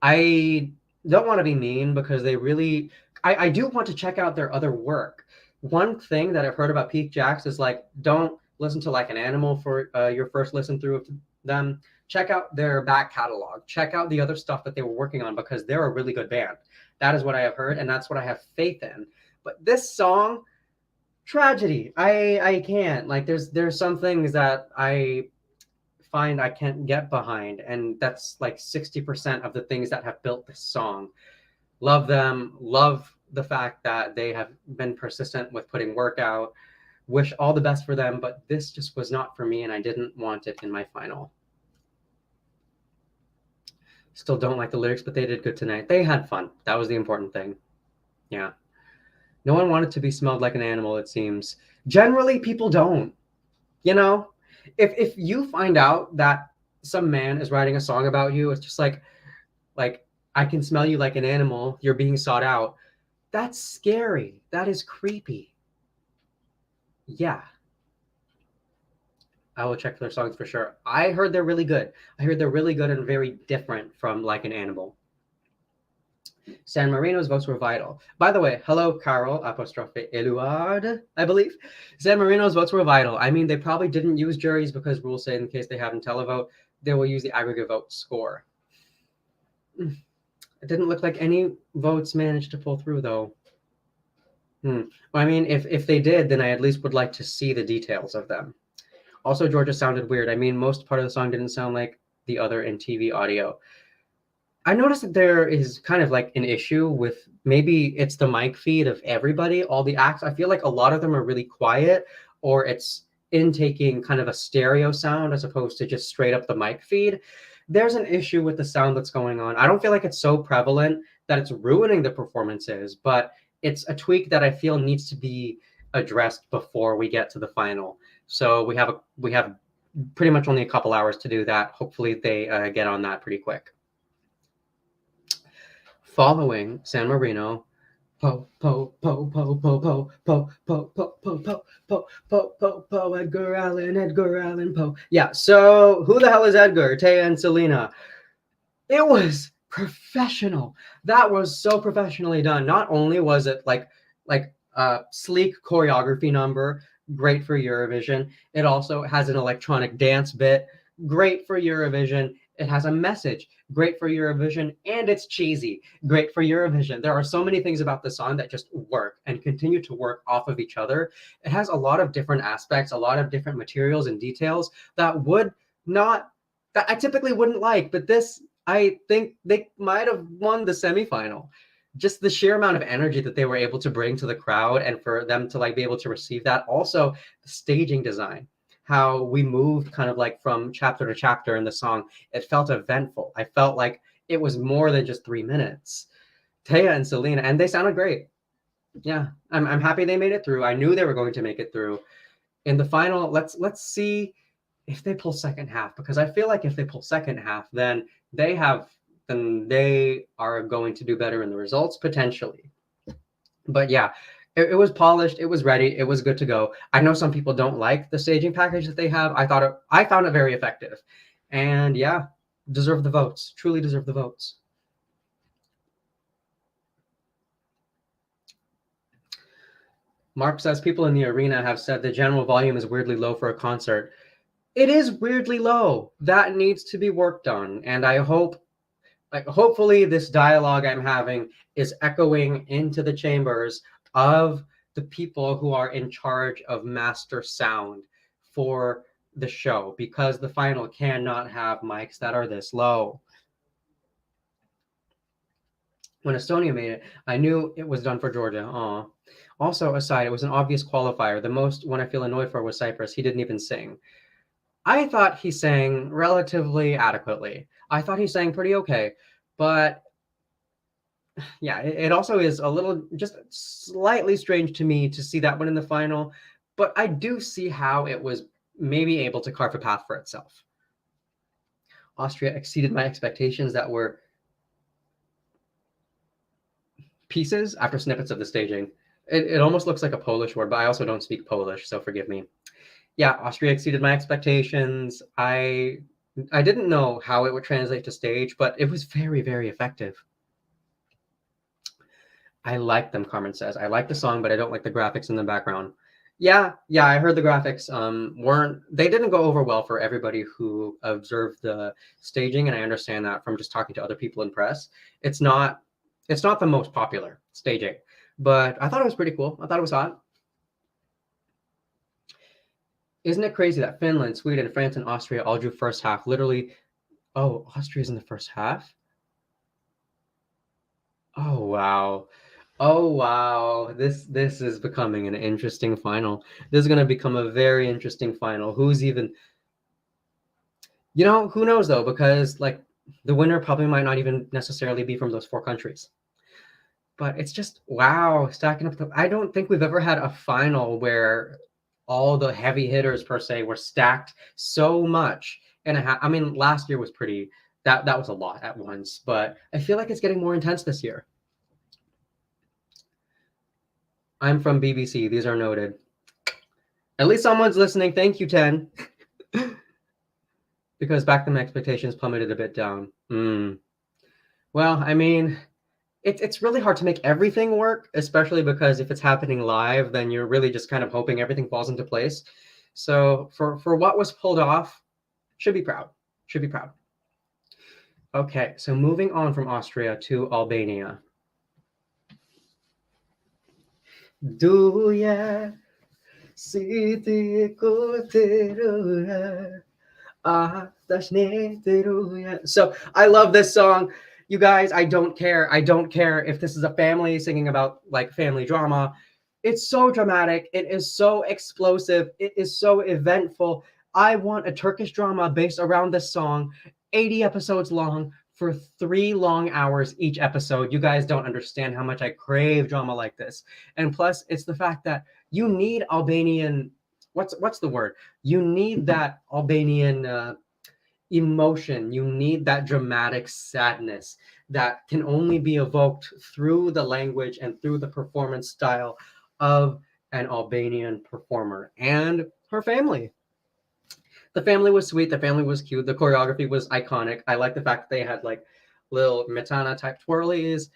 I don't want to be mean because they really... I do want to check out their other work. One thing that I've heard about Piqued Jacks is like, don't listen to Like an Animal for your first listen through of them, check out their back catalog, check out the other stuff that they were working on, because they're a really good band. That is what I have heard, and that's what I have faith in. But this song, tragedy. I can't. Like, there's some things that I find I can't get behind, and that's like 60% of the things that have built this song. Love them, love the fact that they have been persistent with putting work out. Wish all the best for them, but this just was not for me, and I didn't want it in my final. Still don't like the lyrics, but they did good tonight. They had fun. That was the important thing. Yeah. No one wanted to be smelled like an animal, it seems. Generally, people don't. You know? If you find out that some man is writing a song about you, it's just like I can smell you like an animal, you're being sought out. That's scary. That is creepy. Yeah. I will check for their songs for sure. I heard they're really good. I heard they're really good and very different from Like an Animal. San Marino's votes were vital. By the way, hello, Carol, apostrophe Eluard, I believe. San Marino's votes were vital. I mean, they probably didn't use juries because rules say in case they haven't televote, they will use the aggregate vote score. It didn't look like any votes managed to pull through, though. Well, I mean, if they did, then I at least would like to see the details of them. Also, Georgia sounded weird. I mean, most part of the song didn't sound like the other in TV audio. I noticed that there is kind of like an issue with, maybe it's the mic feed of everybody, all the acts. I feel like a lot of them are really quiet, or it's intaking kind of a stereo sound as opposed to just straight up the mic feed. There's an issue with the sound that's going on. I don't feel like it's so prevalent that it's ruining the performances, but it's a tweak that I feel needs to be addressed before we get to the final. So we have pretty much only a couple hours to do that. Hopefully they get on that pretty quick. Following San Marino, po po po po po po po po po po po po po po po Edgar Allan Poe. Yeah, so who the hell is Edgar? Teya and Salena. It was professional. That was so professionally done. Not only was it like sleek choreography number, great for Eurovision. It also has an electronic dance bit, great for Eurovision. It has a message, great for Eurovision, and it's cheesy, great for Eurovision. There are so many things about the song that just work and continue to work off of each other. It has a lot of different aspects, a lot of different materials and details that I typically wouldn't like, but this, I think they might have won the semifinal. Just the sheer amount of energy that they were able to bring to the crowd, and for them to like be able to receive that. Also, the staging design, how we moved kind of like from chapter to chapter in the song. It felt eventful. I felt like it was more than just 3 minutes. Teya and Salena, and they sounded great. Yeah, I'm happy they made it through. I knew they were going to make it through. In the final, let's see if they pull second half, because I feel like if they pull second half, then they are going to do better in the results potentially. But yeah, it was polished, it was ready, it was good to go. I know some people don't like the staging package that they have. I found it very effective, and yeah, deserve the votes. Truly deserve the votes. Mark says people in the arena have said the general volume is weirdly low for a concert. It is weirdly low. That needs to be worked on, and I hope, hopefully this dialogue I'm having is echoing into the chambers of the people who are in charge of master sound for the show, because the final cannot have mics that are this low. When Estonia made it, I knew it was done for Georgia. Aw. Also, aside, it was an obvious qualifier. The most one I feel annoyed for was Cyprus. He didn't even sing. I thought he sang relatively adequately. I thought he sang pretty okay, but yeah, it also is a little just slightly strange to me to see that one in the final, but I do see how it was maybe able to carve a path for itself. Austria exceeded my expectations that were pieces after snippets of the staging. It almost looks like a Polish word, but I also don't speak Polish, so forgive me. Yeah, Austria exceeded my expectations. I didn't know how it would translate to stage, but it was very, very effective. I like them, Carmen says. I like the song, but I don't like the graphics in the background. Yeah, yeah, I heard the graphics weren't they didn't go over well for everybody who observed the staging, and I understand that from just talking to other people in press. It's not it's not the most popular staging, but I thought it was pretty cool. I thought it was hot. Isn't it crazy that Finland, Sweden, France, and Austria all drew first half? Literally, oh, Austria's in the first half? Oh wow. Oh wow. This is becoming an interesting final. This is going to become a very interesting final. Who's even who knows though, because like the winner probably might not even necessarily be from those four countries. But it's just wow, stacking up I don't think we've ever had a final where all the heavy hitters per se were stacked so much. And I mean, last year was pretty that was a lot at once, but I feel like it's getting more intense this year. I'm from BBC. These are noted. At least someone's listening. Thank you, 10. Because back then my expectations plummeted a bit down. Well, I mean, it's really hard to make everything work, especially because if it's happening live, then you're really just kind of hoping everything falls into place. So for what was pulled off, should be proud. Should be proud. Okay, so moving on from Austria to Albania. Duya Siti Koteruya. So I love this song. You guys, I don't care. I don't care if this is a family singing about like family drama. It's so dramatic. It is so explosive. It is so eventful. I want a Turkish drama based around this song, 80 episodes long for 3 long hours each episode. You guys don't understand how much I crave drama like this. And plus, it's the fact that you need Albanian what's the word? You need that Albanian emotion. You need that dramatic sadness that can only be evoked through the language and through the performance style of an Albanian performer and her family. The family was sweet. The family was cute. The choreography was iconic. I like the fact that they had like little metana type twirlies.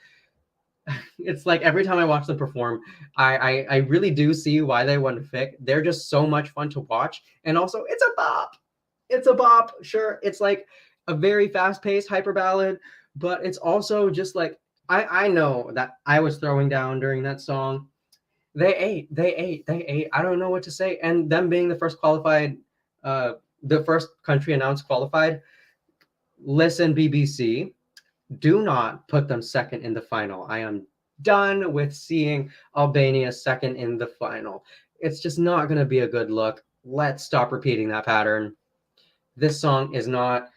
It's like every time I watch them perform, I really do see why they won FIC. They're just so much fun to watch, and also it's a bop. It's a bop. Sure, it's like a very fast-paced hyper ballad, but it's also just like I know that I was throwing down during that song. They ate. I don't know what to say. And them being the first qualified, the first country announced qualified. Listen, BBC, do not put them second in the final. I am done with seeing Albania second in the final. It's just not going to be a good look. Let's stop repeating that pattern. This song is not.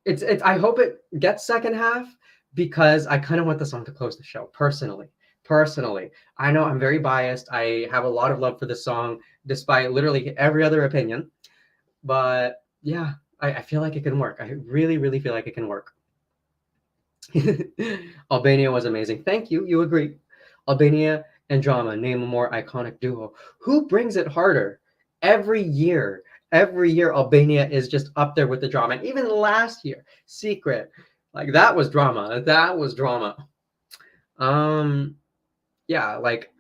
It's. I hope it gets second half because I kind of want the song to close the show. Personally, I know I'm very biased. I have a lot of love for this song, despite literally every other opinion. But yeah, I feel like it can work. I really, really feel like it can work. Albania was amazing. Thank you. You agree. Albania and drama, name a more iconic duo. Who brings it harder? Every year, Albania is just up there with the drama. And even last year, Secret, like that was drama. That was drama. Yeah, like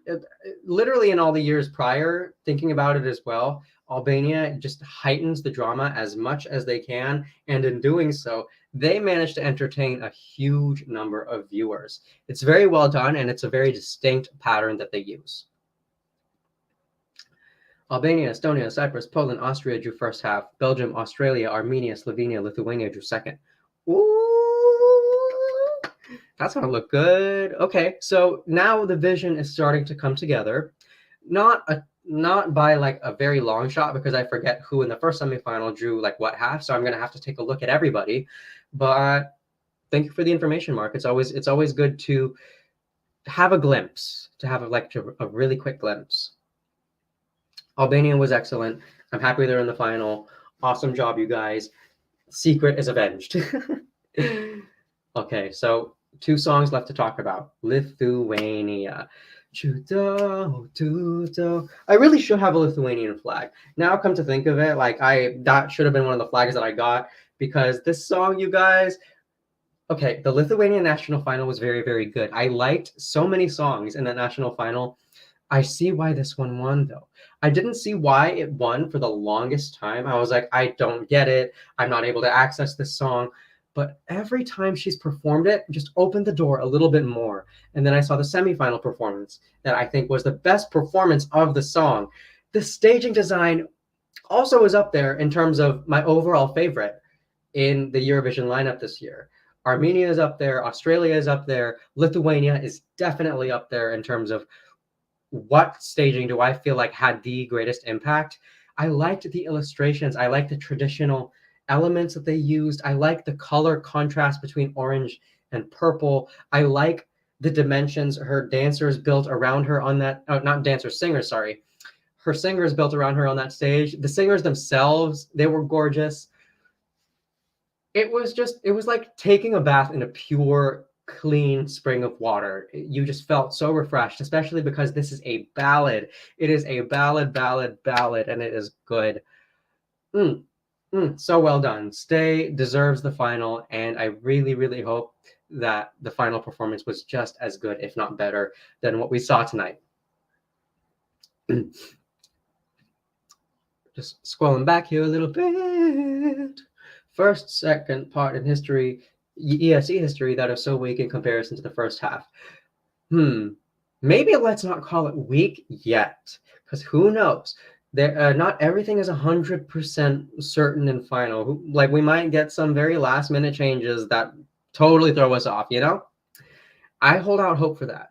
literally in all the years prior, thinking about it as well, Albania just heightens the drama as much as they can. And in doing so, they manage to entertain a huge number of viewers. It's very well done, and it's a very distinct pattern that they use. Albania, Estonia, Cyprus, Poland, Austria drew first half. Belgium, Australia, Armenia, Slovenia, Lithuania drew second. Ooh, that's going to look good. Okay, so now the vision is starting to come together. Not by like a very long shot, because I forget who in the first semifinal drew like what half, so I'm going to have to take a look at everybody. But thank you for the information, Mark. It's always good to have a glimpse, to have a really quick glimpse. Albania was excellent. I'm happy they're in the final. Awesome job, you guys. Secret is avenged. Okay, so 2 songs left to talk about. Lithuania. I really should have a Lithuanian flag. Now, come to think of it, like that should have been one of the flags that I got, because this song, you guys. Okay, the Lithuanian national final was very, very good. I liked so many songs in that national final. I see why this one won, though. I didn't see why it won for the longest time. I was like, I don't get it. I'm not able to access this song. But every time she's performed it, just opened the door a little bit more. And then I saw the semifinal performance that I think was the best performance of the song. The staging design also is up there in terms of my overall favorite in the Eurovision lineup this year. Armenia is up there, Australia is up there, Lithuania is definitely up there in terms of what staging do I feel like had the greatest impact. I liked the illustrations. I liked the traditional elements that they used. I like the color contrast between orange and purple. I like the dimensions her dancers built around her on that, not dancers, singers, sorry. Her singers built around her on that stage. The singers themselves, they were gorgeous. It was like taking a bath in a pure, clean spring of water. You just felt so refreshed, especially because this is a ballad. It is a ballad, and it is good. So well done. Stay deserves the final, and I really, really hope that the final performance was just as good, if not better, than what we saw tonight. Just scrolling back here a little bit. First, second part in history, ESE history that are so weak in comparison to the first half. Maybe let's not call it weak yet, because who knows? There, not everything is 100% certain and final. Like, we might get some very last minute changes that totally throw us off, you know? I hold out hope for that.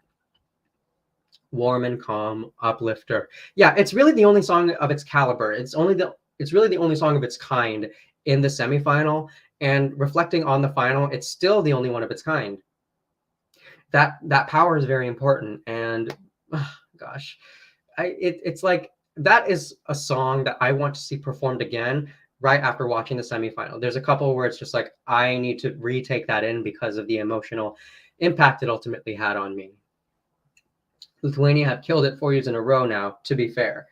Warm and calm, uplifter. Yeah, it's really the only song of its caliber. It's really the only song of its kind in the semifinal, and reflecting on the final, it's still the only one of its kind. That power is very important, and gosh, it's like that is a song that I want to see performed again right after watching the semifinal. There's a couple where it's just like I need to retake that in because of the emotional impact it ultimately had on me. Lithuania have killed it 4 years in a row now, to be fair.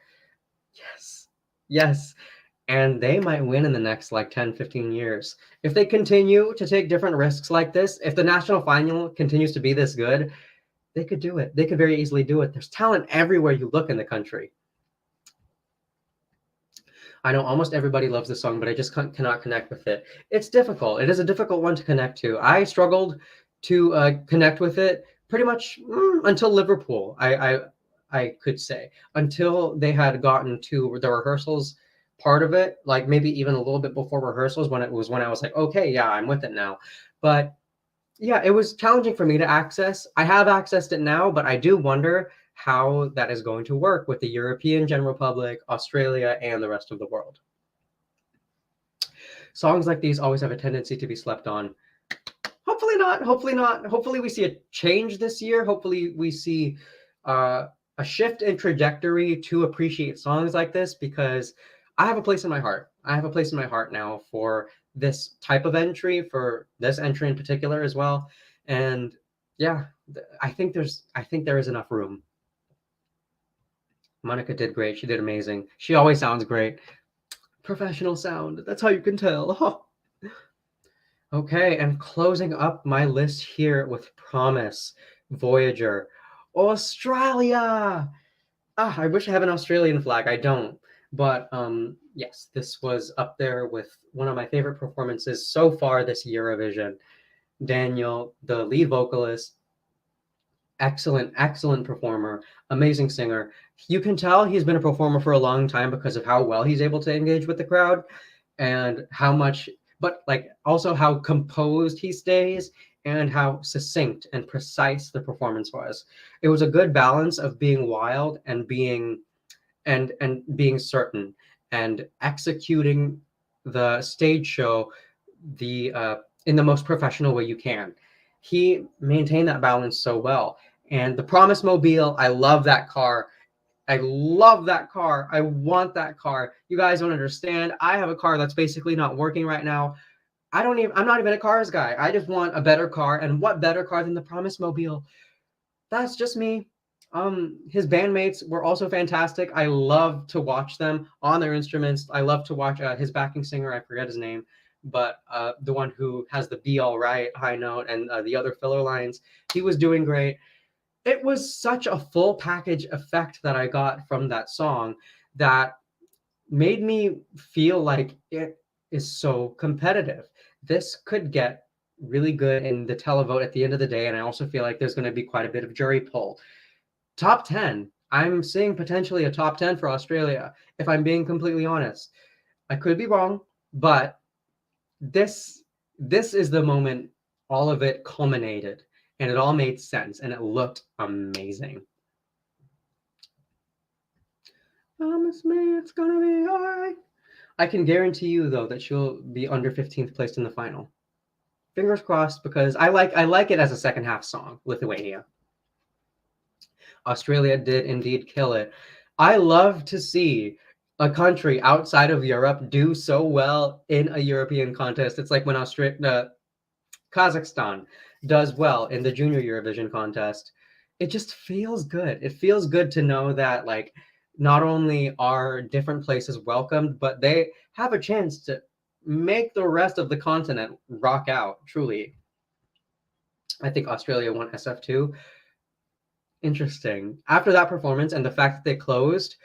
Yes. And they might win in the next like 10, 15 years. If they continue to take different risks like this, if the national final continues to be this good, they could do it. They could very easily do it. There's talent everywhere you look in the country. I know almost everybody loves this song, but I just cannot connect with it. It's difficult. It is a difficult one to connect to. I struggled to connect with it pretty much until Liverpool, I could say. Until they had gotten to the rehearsals part of it, like maybe even a little bit before rehearsals, when I was like, okay, yeah, I'm with it now. But yeah, it was challenging for me to access. I have accessed it now, but I do wonder how that is going to work with the European general public, Australia, and the rest of the world. Songs like these always have a tendency to be slept on. Hopefully not. Hopefully not. Hopefully we see a change this year. Hopefully we see a shift in trajectory to appreciate songs like this, because I have a place in my heart. I have a place in my heart now for this type of entry, for this entry in particular as well. And yeah, I think there is enough room. Monica did great. She did amazing. She always sounds great. Professional sound. That's how you can tell. Okay, and closing up my list here with Promise, Voyager, Australia. I wish I have an Australian flag. I don't. But yes, this was up there with one of my favorite performances so far this Eurovision. Daniel, the lead vocalist, excellent performer, amazing singer. You can tell he's been a performer for a long time because of how well he's able to engage with the crowd, and how much, but like also how composed he stays and how succinct and precise the performance was. It was a good balance of being wild and being being certain, and executing the stage show in the most professional way you can. He maintained that balance so well. And the Promise Mobile, I love that car. I love that car. I want that car. You guys don't understand. I have a car that's basically not working right now. I'm not even a cars guy. I just want a better car. And what better car than the Promise Mobile? That's just me. His bandmates were also fantastic. I love to watch them on their instruments. I love to watch his backing singer. I forget his name, but the one who has the "Be All Right" high note and the other filler lines. He was doing great. it was such a full package effect that I got from that song that made me feel like it is so competitive. This could get really good in the televote at the end of the day, and I also feel like there's going to be quite a bit of jury pull. Top 10. I'm seeing potentially a top 10 for Australia, if I'm being completely honest. I could be wrong, but this is the moment all of it culminated, and it all made sense, and it looked amazing. Promise me it's gonna be all right. I can guarantee you, though, that she'll be under 15th place in the final. Fingers crossed, because I like it as a second half song, Lithuania. Australia did indeed kill it. I love to see a country outside of Europe do so well in a European contest. It's like when Kazakhstan does well in the Junior Eurovision contest. It just feels good. It feels good to know that, like, not only are different places welcomed, but they have a chance to make the rest of the continent rock out, truly. I think Australia won SF2. Interesting. After that performance and the fact that they closed,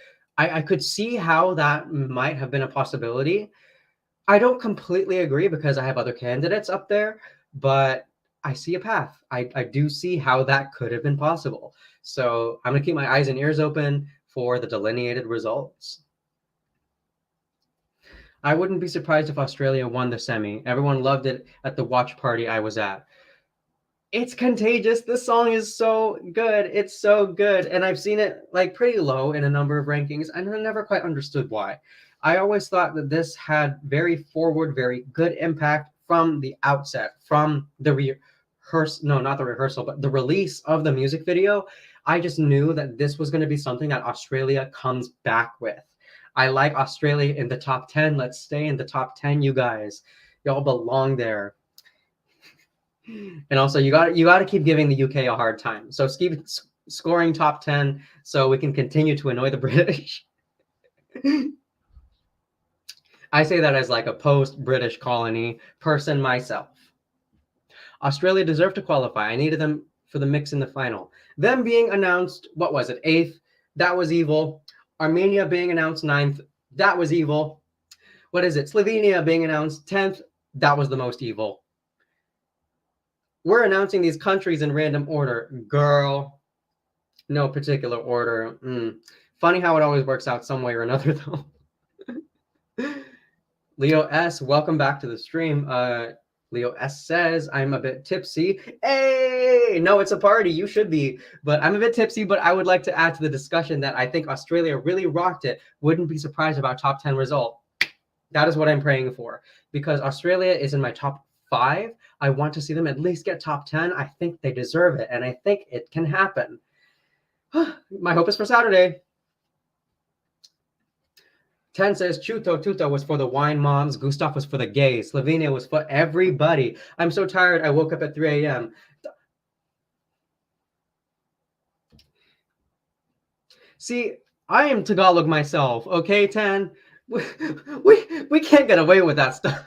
I could see how that might have been a possibility. I don't completely agree because I have other candidates up there, but I see a path. I do see how that could have been possible. So I'm going to keep my eyes and ears open for the delineated results. I wouldn't be surprised if Australia won the semi. Everyone loved it at the watch party I was at. It's contagious. This song is so good. It's so good. And I've seen it like pretty low in a number of rankings, and I never quite understood why. I always thought that this had very forward, very good impact from the outset, from the rehearsal, but the release of the music video. I just knew that this was going to be something that Australia comes back with. I like Australia in the top 10. Let's stay in the top 10, you guys. Y'all belong there. And also, you got to keep giving the UK a hard time. So keep scoring top 10 so we can continue to annoy the British. I say that as like a post-British colony person myself. Australia deserved to qualify. I needed them for the mix in the final. Them being announced, what was it, 8th? That was evil. Armenia being announced 9th. That was evil. What is it? Slovenia being announced 10th. That was the most evil. We're announcing these countries in random order. Girl, no particular order. Funny how it always works out some way or another, though. Leo S, welcome back to the stream. Leo S says, I'm a bit tipsy. Hey, no, it's a party. You should be. But I'm a bit tipsy, but I would like to add to the discussion that I think Australia really rocked it. Wouldn't be surprised about top 10 result. That is what I'm praying for. Because Australia is in my top 5. I want to see them at least get top 10. I think they deserve it, and I think it can happen. My hope is for Saturday. 10 says, Tuta was for the wine moms. Gustaph was for the gays. Slovenia was for everybody. I'm so tired. I woke up at 3 a.m. See, I am Tagalog myself, okay, 10? We can't get away with that stuff.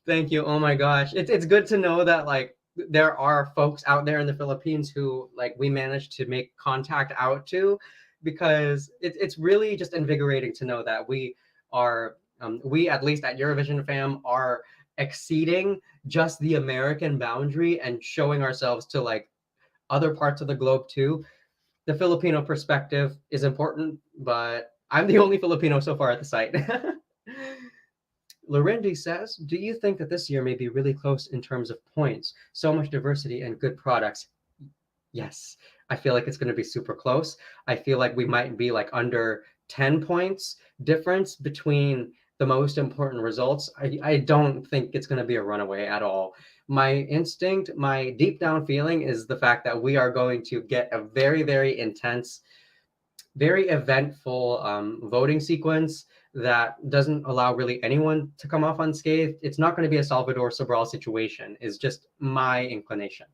Thank you. Oh my gosh. It's good to know that, like, there are folks out there in the Philippines who, like, we managed to make contact out to, because it's really just invigorating to know that we are, we at least at Eurovision Fam are exceeding just the American boundary and showing ourselves to, like, other parts of the globe too. The Filipino perspective is important, but I'm the only Filipino so far at the site. Lorendi says, do you think that this year may be really close in terms of points? So much diversity and good products. Yes, I feel like it's going to be super close. I feel like we might be like under 10 points difference between the most important results. I don't think it's going to be a runaway at all. My instinct, my deep down feeling is the fact that we are going to get a very, very intense, very eventful voting sequence that doesn't allow really anyone to come off unscathed. It's not going to be a Salvador Sobral situation, is just my inclination.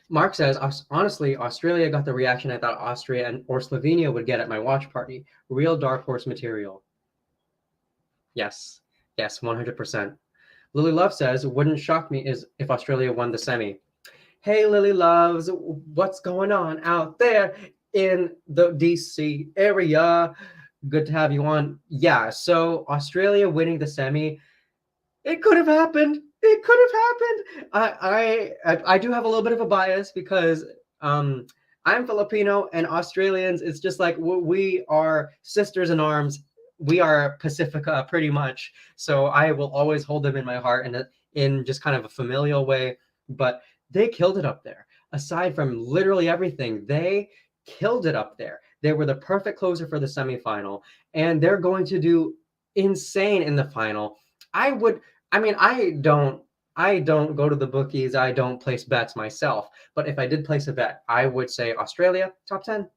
Mark says, honestly, Australia got the reaction I thought Austria or Slovenia would get at my watch party. Real dark horse material. Yes, 100%. Lily Love says, wouldn't shock me if Australia won the semi. Hey, Lily Loves, what's going on out there in the DC area? Good to have you on. Yeah, so Australia winning the semi, it could have happened. It could have happened. I do have a little bit of a bias because um, I'm Filipino and Australians. It's just like we are sisters in arms. We are Pacifica pretty much. So I will always hold them in my heart in just kind of a familial way. But they killed it up there. Aside from literally everything, they killed it up there. They were the perfect closer for the semifinal, and they're going to do insane in the final. I would I mean, I don't go to the bookies. I don't place bets myself. But if I did place a bet, I would say Australia top 10.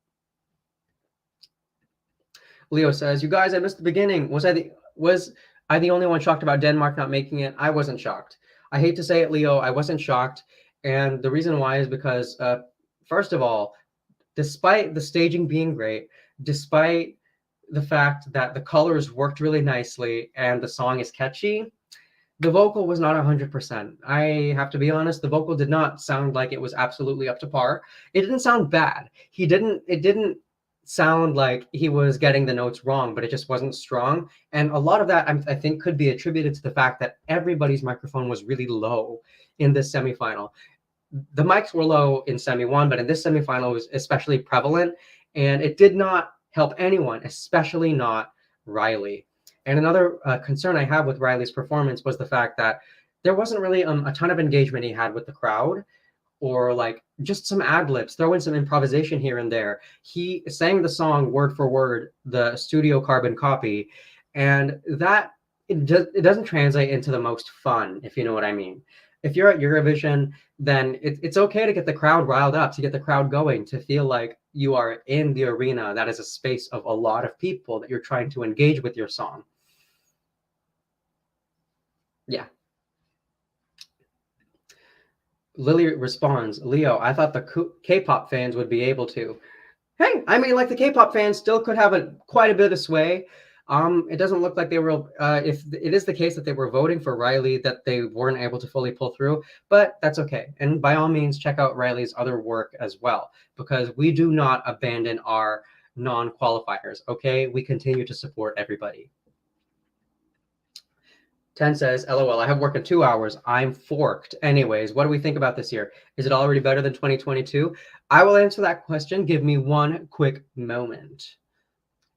Leo says, "You guys, I missed the beginning. Was I the only one shocked about Denmark not making it? I wasn't shocked. I hate to say it, Leo, I wasn't shocked, and the reason why is because first of all, despite the staging being great, despite the fact that the colors worked really nicely and the song is catchy, the vocal was not 100%. I have to be honest, the vocal did not sound like it was absolutely up to par. It didn't sound bad. It didn't sound like he was getting the notes wrong, but it just wasn't strong. And a lot of that, I think, could be attributed to the fact that everybody's microphone was really low in this semifinal. The mics were low in semi one, but in this semifinal it was especially prevalent, and it did not help anyone, especially not Riley. And another concern I have with Riley's performance was the fact that there wasn't really a ton of engagement he had with the crowd, or like just some ad libs, throw in some improvisation here and there. He sang the song word for word, the studio carbon copy, and that it doesn't translate into the most fun, if you know what I mean. If you're at Eurovision, then it's okay to get the crowd riled up, to get the crowd going, to feel like you are in the arena. That is a space of a lot of people that you're trying to engage with your song. Yeah. Lily responds, Leo, I thought the K-pop fans would be able to. Hey, I mean, like the K-pop fans still could have quite a bit of sway. It doesn't look like they were. If it is the case that they were voting for Riley, that they weren't able to fully pull through, but that's okay. And by all means, check out Riley's other work as well, because we do not abandon our non-qualifiers. Okay, we continue to support everybody. 10 says, LOL, I have work in 2 hours. I'm forked. Anyways, what do we think about this year? Is it already better than 2022? I will answer that question. Give me one quick moment.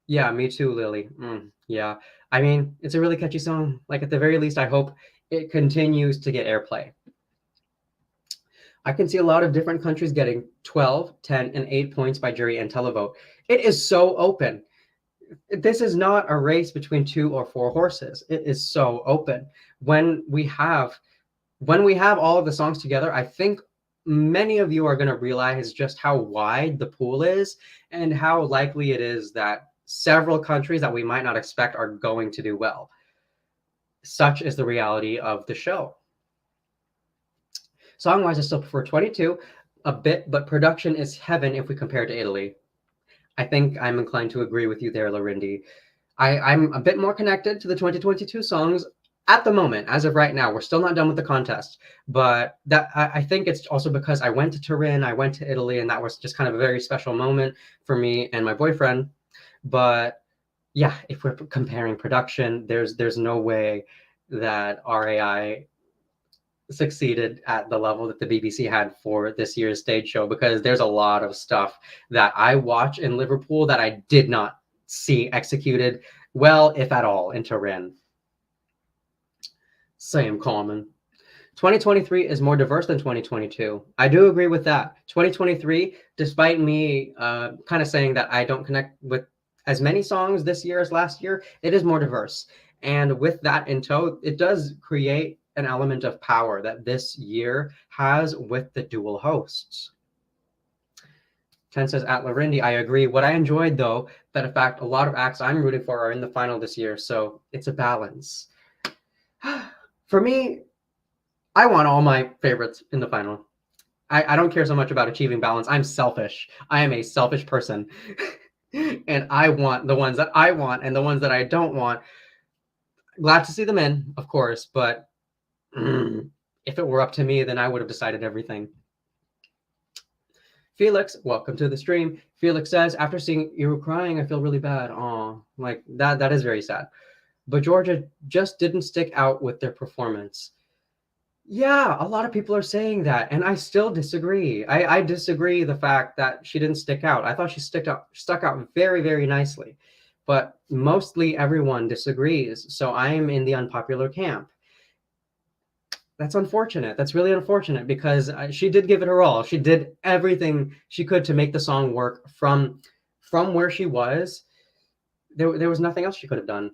Yeah, me too, Lily. Yeah. I mean, it's a really catchy song. Like, at the very least, I hope it continues to get airplay. I can see a lot of different countries getting 12, 10, and 8 points by jury and televote. It is so open. This is not a race between 2 or 4 horses. It is so open. When we have all of the songs together, I think many of you are going to realize just how wide the pool is and how likely it is that several countries that we might not expect are going to do well. Such is the reality of the show. Song-wise, I still prefer 22 a bit, but production is heaven if we compare to Italy. I think I'm inclined to agree with you there, Larindi. I'm a bit more connected to the 2022 songs at the moment. As of right now, we're still not done with the contest, but that I think it's also because I went to Turin, I went to Italy, and that was just kind of a very special moment for me and my boyfriend. But yeah, if we're comparing production, there's no way that RAI succeeded at the level that the BBC had for this year's stage show, because there's a lot of stuff that I watch in Liverpool that I did not see executed well, if at all, in Turin. Same common. 2023 is more diverse than 2022. I do agree with that. 2023, despite me kind of saying that I don't connect with as many songs this year as last year, it is more diverse. And with that in tow, it does create an element of power that this year has with the dual hosts. 10 says, at Larindi, I agree. What I enjoyed, though, that in fact, a lot of acts I'm rooting for are in the final this year, so it's a balance. For me, I want all my favorites in the final. I don't care so much about achieving balance. I'm selfish. I am a selfish person. And I want the ones that I want, and the ones that I don't want. Glad to see them in, of course, but if it were up to me, then I would have decided everything. Felix, welcome to the stream. Felix says, after seeing you were crying, I feel really bad. Oh, like that is very sad. But Georgia just didn't stick out with their performance. Yeah, a lot of people are saying that, and I still disagree. I disagree the fact that she didn't stick out. I thought she stuck out very, very nicely. But mostly everyone disagrees. So I am in the unpopular camp. That's unfortunate. That's really unfortunate because she did give it her all. She did everything she could to make the song work from where she was. There was nothing else she could have done.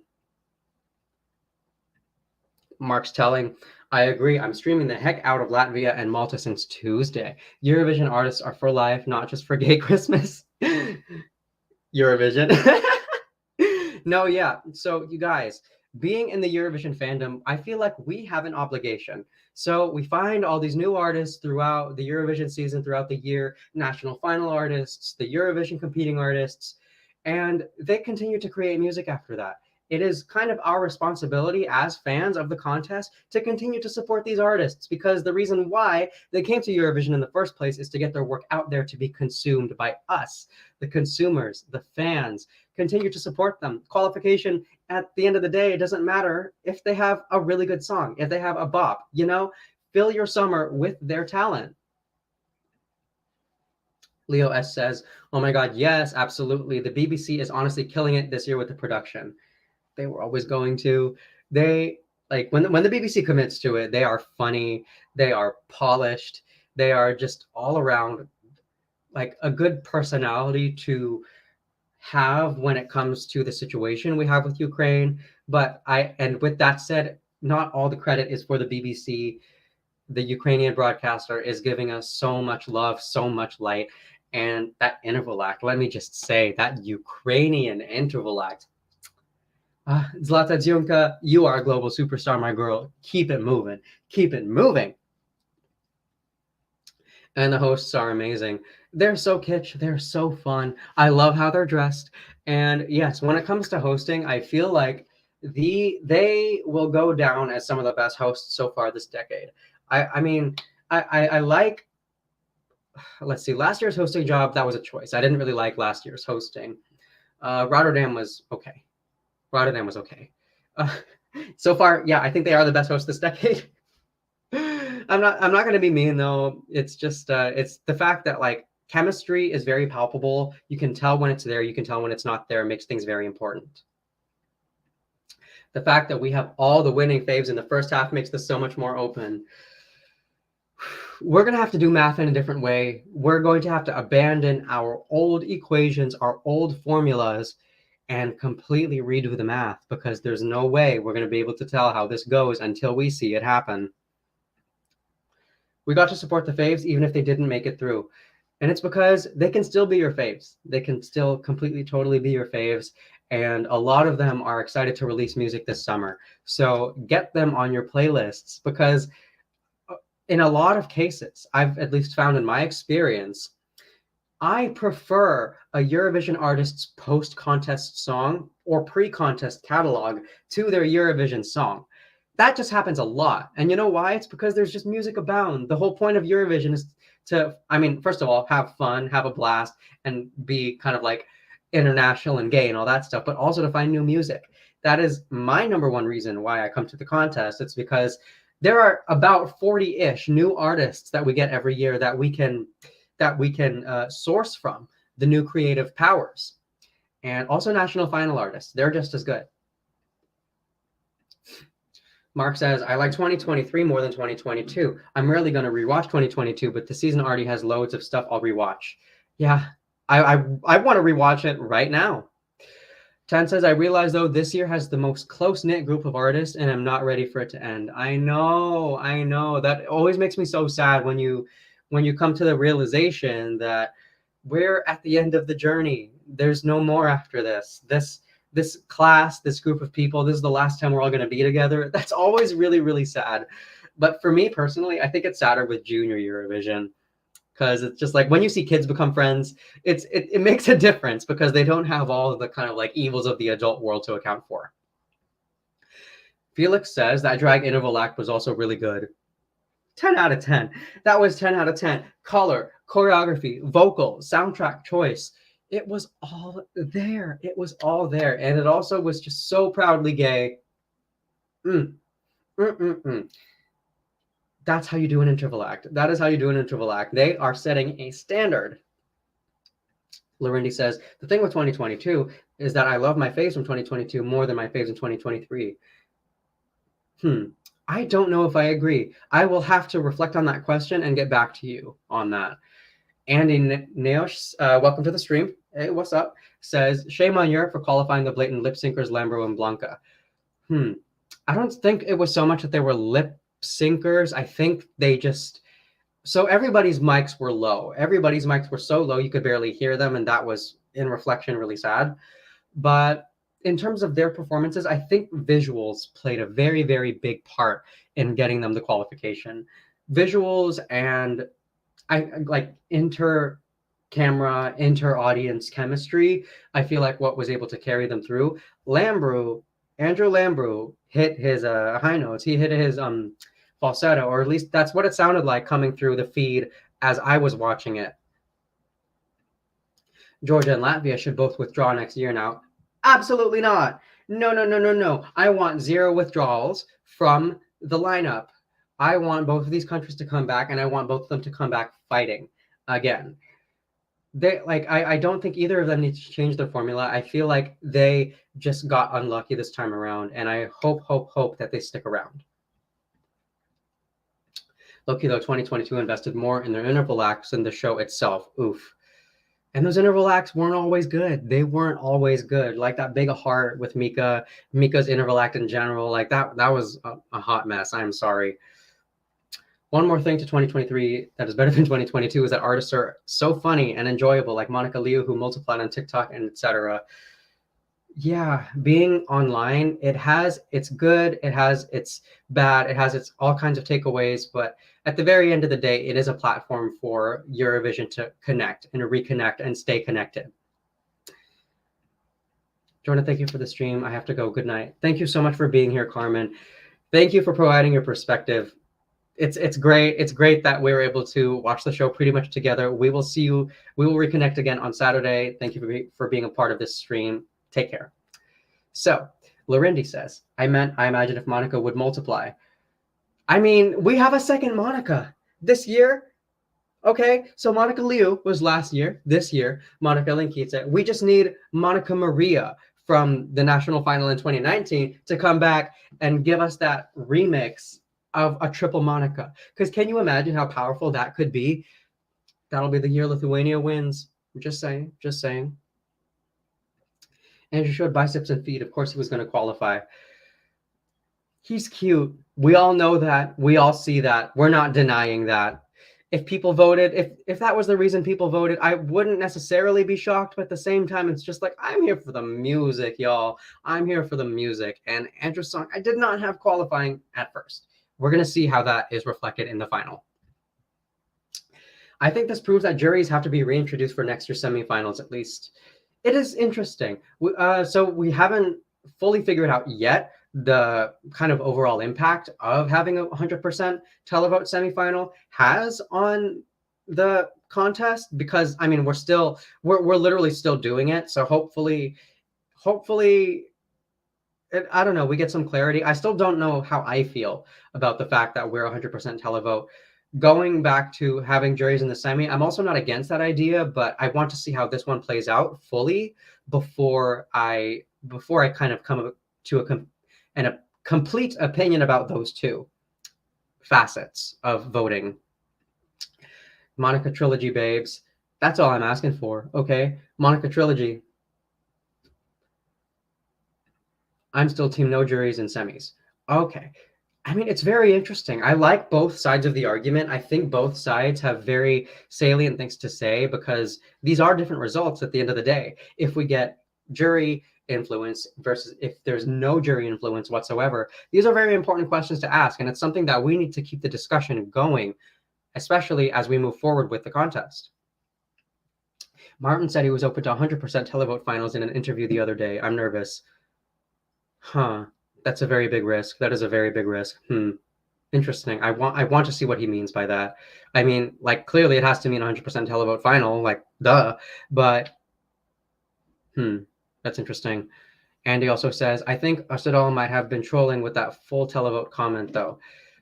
Mark's telling, I agree. I'm streaming the heck out of Latvia and Malta since Tuesday. Eurovision artists are for life, not just for gay Christmas. Eurovision. No, yeah. So you guys, being in the Eurovision fandom, I feel like we have an obligation. So we find all these new artists throughout the Eurovision season, throughout the year, national final artists, the Eurovision competing artists, and they continue to create music after that. It is kind of our responsibility as fans of the contest to continue to support these artists, because the reason why they came to Eurovision in the first place is to get their work out there to be consumed by us, the consumers, the fans. Continue to support them. Qualification, at the end of the day, it doesn't matter if they have a really good song, if they have a bop, fill your summer with their talent. Leo S says, oh my God, yes, absolutely. The BBC is honestly killing it this year with the production. They were always going to. They, like, when the BBC commits to it, they are funny, they are polished, they are just all around like a good personality to have when it comes to the situation we have with Ukraine. And with that said, not all the credit is for the BBC. The Ukrainian broadcaster is giving us so much love, so much light. And that interval act, let me just say, that Ukrainian interval act. Zlata Dziunka, you are a global superstar, my girl. Keep it moving. Keep it moving. And the hosts are amazing. They're so kitsch. They're so fun. I love how they're dressed. And yes, when it comes to hosting, I feel like they will go down as some of the best hosts so far this decade. I like, let's see, last year's hosting job, that was a choice. I didn't really like last year's hosting. Rotterdam was okay. So far, yeah, I think they are the best hosts this decade. I'm not going to be mean though. It's just it's the fact that like chemistry is very palpable. You can tell when it's there, you can tell when it's not there. It makes things very important. The fact that we have all the winning faves in the first half makes this so much more open. We're going to have to do math in a different way. We're going to have to abandon our old equations, our old formulas, and completely redo the math, because there's no way we're going to be able to tell how this goes until we see it happen. We got to support the faves even if they didn't make it through. And it's because they can still be your faves. They can still completely, totally be your faves. And a lot of them are excited to release music this summer. So get them on your playlists, because in a lot of cases, I've at least found in my experience, I prefer a Eurovision artist's post-contest song or pre-contest catalog to their Eurovision song. That just happens a lot. And you know why? It's because there's just music abound. The whole point of Eurovision is to, first of all, have fun, have a blast, and be kind of like international and gay and all that stuff, but also to find new music. That is my number one reason why I come to the contest. It's because there are about 40-ish new artists that we get every year that we can source from, the new creative powers, and also national final artists. They're just as good. Mark says, I like 2023 more than 2022. I'm rarely going to rewatch 2022, but the season already has loads of stuff I'll rewatch. Yeah, I want to rewatch it right now. Tan says, I realize, though, this year has the most close-knit group of artists, and I'm not ready for it to end. I know. That always makes me so sad when you come to the realization that we're at the end of the journey. There's no more after this. This class, this group of people, this is the last time we're all going to be together. That's always really, really sad. But for me personally, I think it's sadder with Junior Eurovision, because it's just like when you see kids become friends, it makes a difference, because they don't have all of the kind of like evils of the adult world to account for. Felix says that drag interval act was also really good. 10 out of 10. That was 10 out of 10. Color, choreography, vocal, soundtrack choice. It was all there. It was all there. And it also was just so proudly gay. That's how you do an interval act. That is how you do an interval act. They are setting a standard. Larindy says, the thing with 2022 is that I love my faves from 2022 more than my faves in 2023. I don't know if I agree. I will have to reflect on that question and get back to you on that. Andy Neosh, welcome to the stream. Hey, what's up? Says, shame on Europe for qualifying the blatant lip syncers Lambrou and Blanka. I don't think it was so much that they were lip syncers. I think they just... So everybody's mics were low. Everybody's mics were so low you could barely hear them, and that was, in reflection, really sad. But in terms of their performances, I think visuals played a very, very big part in getting them the qualification. Visuals and inter-camera, inter-audience chemistry, I feel like what was able to carry them through. Andrew Lambrou hit his high notes. He hit his falsetto, or at least that's what it sounded like coming through the feed as I was watching it. Georgia and Latvia should both withdraw next year now. Absolutely not. No. I want 0 withdrawals from the lineup. I want both of these countries to come back, and I want both of them to come back fighting again. I don't think either of them needs to change their formula. I feel like they just got unlucky this time around, and I hope that they stick around. Low-key though, 2022 invested more in their interval acts than the show itself. Oof. And those interval acts weren't always good. They weren't always good. Like that Big Heart with Mika's interval act in general, like that was a hot mess. I'm sorry. One more thing to 2023 that is better than 2022 is that artists are so funny and enjoyable, like Monica Liu, who multiplied on TikTok and etc. Yeah, being online, it has its good, it has its bad, it has its all kinds of takeaways, but at the very end of the day, it is a platform for Eurovision to connect and reconnect and stay connected. Jordan, thank you for the stream. I have to go. Good night. Thank you so much for being here, Carmen. Thank you for providing your perspective. It's great. It's great that we were able to watch the show pretty much together. We will see you. We will reconnect again on Saturday. Thank you for being a part of this stream. Take care. So, Larindy says, I imagine if Monica would multiply. I mean, we have a second Monica this year. Okay, so Monica Liu was last year. This year, Monica Linkita. We just need Monica Maria from the national final in 2019 to come back and give us that remix of a triple Monica. Because can you imagine how powerful that could be? That'll be the year Lithuania wins. Just saying. Andrew showed biceps and feet. Of course he was going to qualify. He's cute. We all know that. We all see that. We're not denying that. If people voted, if that was the reason people voted, I wouldn't necessarily be shocked. But at the same time, it's just like, I'm here for the music, y'all. I'm here for the music. And Andrew's song, I did not have qualifying at first. We're going to see how that is reflected in the final. I think this proves that juries have to be reintroduced for next year's semifinals, at least. It is interesting. So we haven't fully figured out yet the kind of overall impact of having a 100% televote semifinal has on the contest, because I mean we're literally still doing it. So hopefully I don't know, we get some clarity. I still don't know how I feel about the fact that we're 100% televote. Going back to having juries in the semi, I'm also not against that idea, but I want to see how this one plays out fully before I kind of come to a complete opinion about those two facets of voting. Monica Trilogy, babes. That's all I'm asking for, okay? Monica Trilogy. I'm still team no juries and semis. Okay. I mean, it's very interesting. I like both sides of the argument. I think both sides have very salient things to say, because these are different results at the end of the day. If we get jury influence versus if there's no jury influence whatsoever, these are very important questions to ask. And it's something that we need to keep the discussion going, especially as we move forward with the contest. Martin said he was open to 100% televote finals in an interview the other day. I'm nervous. Huh. That's a very big risk. That is a very big risk. Interesting. I want to see what he means by that. I mean, like, clearly it has to mean 100% televote final, like, duh. But that's interesting. Andy also says, I think Arsadal might have been trolling with that full televote comment, though.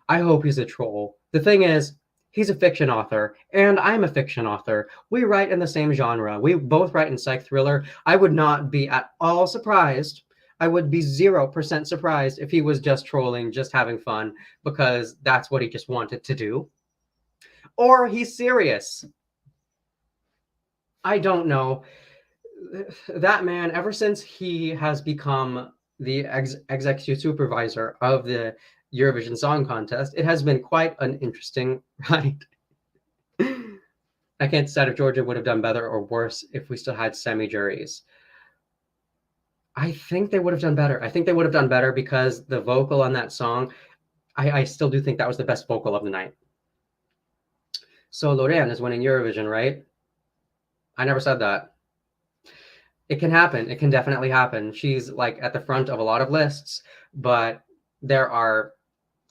I hope he's a troll. The thing is, he's a fiction author, and I'm a fiction author. We write in the same genre. We both write in psych thriller. I would not be at all surprised. I would be 0% surprised if he was just trolling, just having fun, because that's what he just wanted to do. Or he's serious. I don't know. That man, ever since he has become the executive supervisor of the Eurovision Song Contest, it has been quite an interesting ride. I can't decide if Georgia would have done better or worse if we still had semi-juries. I think they would have done better. I think they would have done better because the vocal on that song, I still do think that was the best vocal of the night. So Lorraine is winning Eurovision, right? I never said that. It can happen. It can definitely happen. She's like at the front of a lot of lists, but there are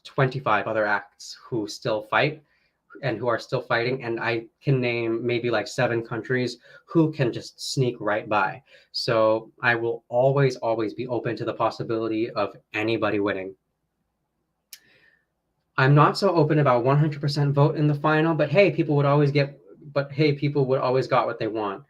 25 other acts who still fight and who are still fighting. And I can name maybe like 7 countries who can just sneak right by. So I will always, always be open to the possibility of anybody winning. I'm not so open about 100% vote in the final, but hey, people would always got what they want.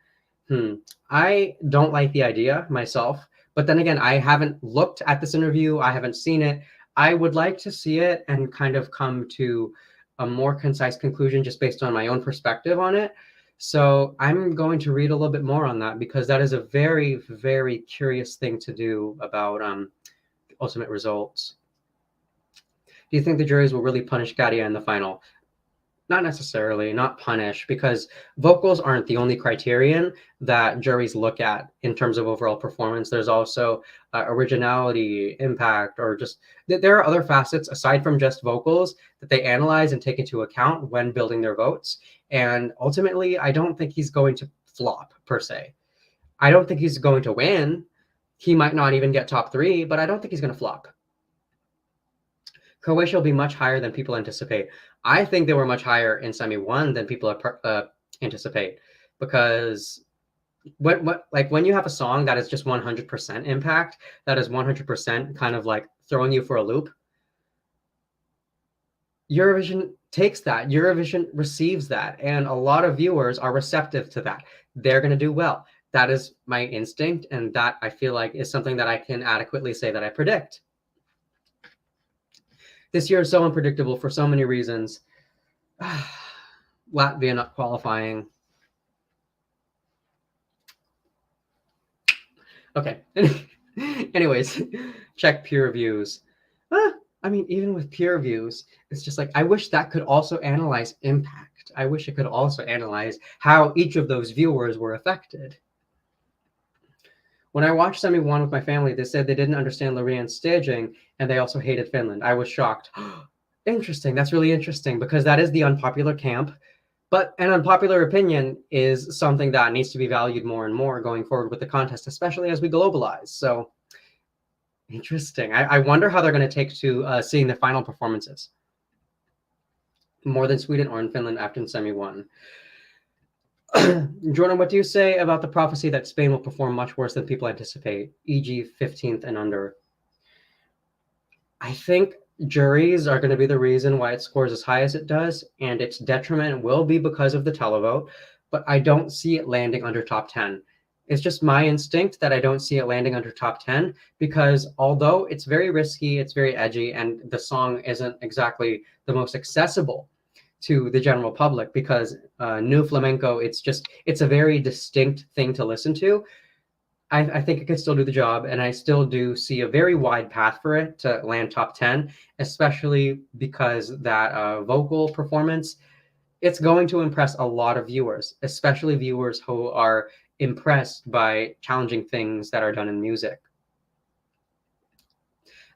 I don't like the idea myself, but then again, I haven't looked at this interview. I haven't seen it. I would like to see it and kind of come to a more concise conclusion just based on my own perspective on it. So I'm going to read a little bit more on that because that is a very, very curious thing to do about the ultimate results. Do you think the juries will really punish Gadia in the final? Not necessarily, not punish, because vocals aren't the only criterion that juries look at in terms of overall performance. There's also originality, impact, or just there are other facets aside from just vocals that they analyze and take into account when building their votes. And ultimately, I don't think he's going to flop per se. I don't think he's going to win. He might not even get top 3, but I don't think he's going to flop. Croatia will be much higher than people anticipate. I think they were much higher in semi-1 than people anticipate, because when you have a song that is just 100% impact, that is 100% kind of like throwing you for a loop, Eurovision takes that. Eurovision receives that, and a lot of viewers are receptive to that. They're going to do well. That is my instinct, and that I feel like is something that I can adequately say that I predict. This year is so unpredictable for so many reasons. Latvia not qualifying. Okay. Anyways, check peer reviews. I mean, even with peer reviews, it's just like, I wish that could also analyze impact. I wish it could also analyze how each of those viewers were affected. When I watched Semi-1 with my family, they said they didn't understand Lorien's staging, and they also hated Finland. I was shocked. Interesting. That's really interesting, because that is the unpopular camp. But an unpopular opinion is something that needs to be valued more and more going forward with the contest, especially as we globalize. So interesting. I wonder how they're going to take to seeing the final performances. More than Sweden or in Finland after Semi-1. Jordan, what do you say about the prophecy that Spain will perform much worse than people anticipate, e.g. 15th and under? I think juries are going to be the reason why it scores as high as it does, and its detriment will be because of the televote, but I don't see it landing under top 10. It's just my instinct that I don't see it landing under top 10, because although it's very risky, it's very edgy, and the song isn't exactly the most accessible to the general public, because new flamenco, it's a very distinct thing to listen to. I think it could still do the job, and I still do see a very wide path for it to land top 10, especially because that vocal performance, it's going to impress a lot of viewers, especially viewers who are impressed by challenging things that are done in music.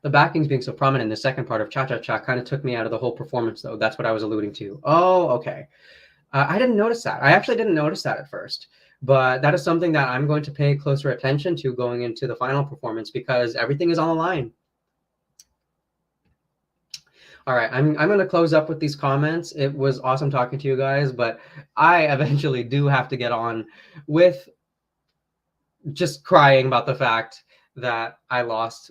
The backings being so prominent in the second part of Cha Cha Cha kind of took me out of the whole performance, though. That's what I was alluding to. Oh, okay. I didn't notice that. I actually didn't notice that at first. But that is something that I'm going to pay closer attention to going into the final performance, because everything is on the line. All right, I'm going to close up with these comments. It was awesome talking to you guys, but I eventually do have to get on with just crying about the fact that I lost.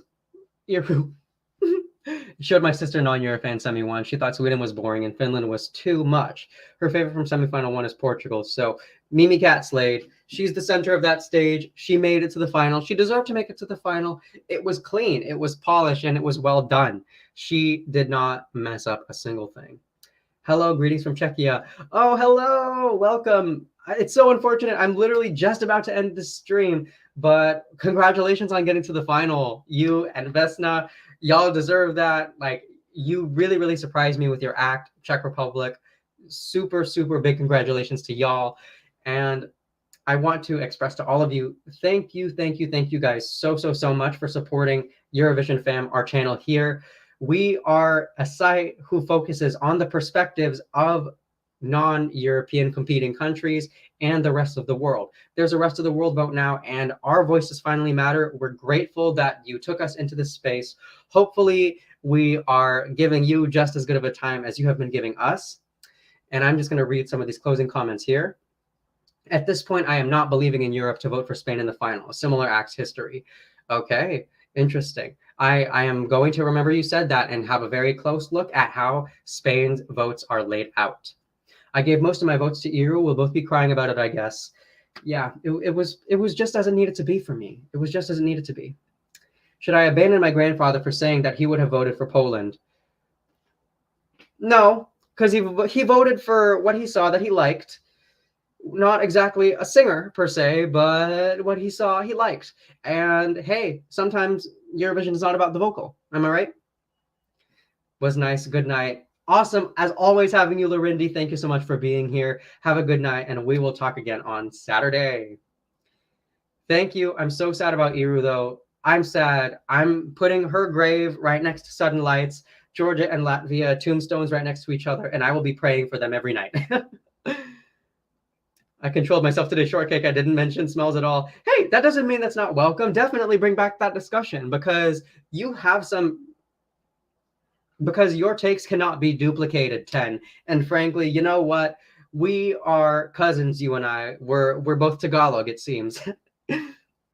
Showed my sister non-Eurofan semi-1. She thought Sweden was boring and Finland was too much. Her favorite from semi-final 1 is Portugal. So Mimi Cat Slade, she's the center of that stage. She made it to the final. She deserved to make it to the final. It was clean, it was polished, and it was well done. She did not mess up a single thing. Hello, greetings from Czechia. Oh, hello, welcome. It's so unfortunate. I'm literally just about to end the stream, but congratulations on getting to the final. You and Vesna, y'all deserve that. Like, you really, really surprised me with your act, Czech Republic. Super, super big congratulations to y'all. And I want to express to all of you, thank you guys so much for supporting Eurovision Fam, our channel here. We are a site who focuses on the perspectives of non-European competing countries and the rest of the world. There's a rest of the world vote now, and our voices finally matter. We're grateful that you took us into this space. Hopefully, we are giving you just as good of a time as you have been giving us. And I'm just going to read some of these closing comments here. At this point, I am not believing in Europe to vote for Spain in the final. Similar acts history. Okay, interesting. I am going to remember you said that and have a very close look at how Spain's votes are laid out. I gave most of my votes to Iru. We'll both be crying about it, I guess. Yeah, it was just as it needed to be for me. It was just as it needed to be. Should I abandon my grandfather for saying that he would have voted for Poland? No, because he voted for what he saw that he liked. Not exactly a singer per se, but what he saw he liked. And hey, sometimes Eurovision is not about the vocal. Am I right? Was nice. Good night. Awesome. As always, having you, Larindi. Thank you so much for being here. Have a good night, and we will talk again on Saturday. Thank you. I'm so sad about Iru, though. I'm sad. I'm putting her grave right next to Sudden Lights, Georgia and Latvia, tombstones right next to each other, and I will be praying for them every night. I controlled myself today, Shortcake. I didn't mention smells at all. Hey, that doesn't mean that's not welcome. Definitely bring back that discussion because you have some, because your takes cannot be duplicated, 10. And frankly, you know what? We are cousins, you and I. We're both Tagalog, it seems.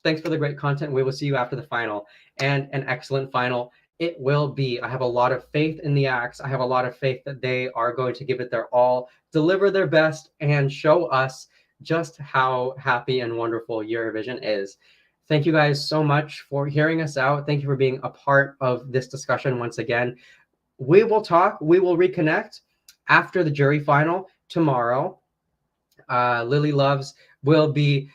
Thanks for the great content. We will see you after the final, and an excellent final it will be. I have a lot of faith in the acts. I have a lot of faith that they are going to give it their all, deliver their best, and show us just how happy and wonderful Eurovision is. Thank you guys so much for hearing us out. Thank you for being a part of this discussion once again. We will talk. We will reconnect after the jury final tomorrow. Lily Loves will be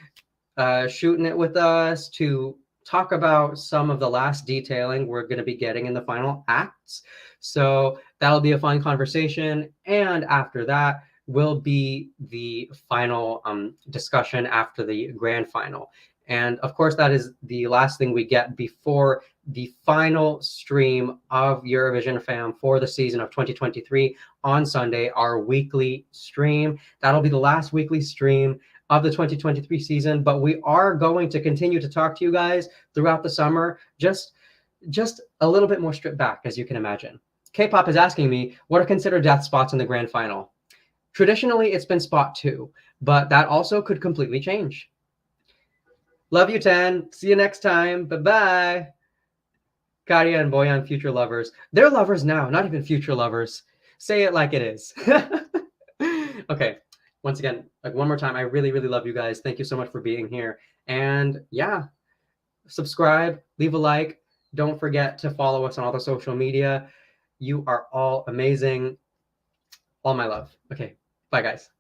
shooting it with us to talk about some of the last detailing we're going to be getting in the final acts. So that'll be a fun conversation. And after that will be the final discussion after the grand final. And of course, that is the last thing we get before the final stream of Eurovision Fam for the season of 2023 on Sunday, our weekly stream. That'll be the last weekly stream of the 2023 season, but we are going to continue to talk to you guys throughout the summer, just a little bit more stripped back, as you can imagine. K-pop is asking me, what are considered death spots in the grand final? Traditionally, it's been spot 2, but that also could completely change. Love you, Tan. See you next time. Bye-bye. Karia and Boyan, future lovers. They're lovers now, not even future lovers. Say it like it is. Okay. Once again, like one more time, I really, really love you guys. Thank you so much for being here. And yeah, subscribe, leave a like. Don't forget to follow us on all the social media. You are all amazing. All my love. Okay. Bye, guys.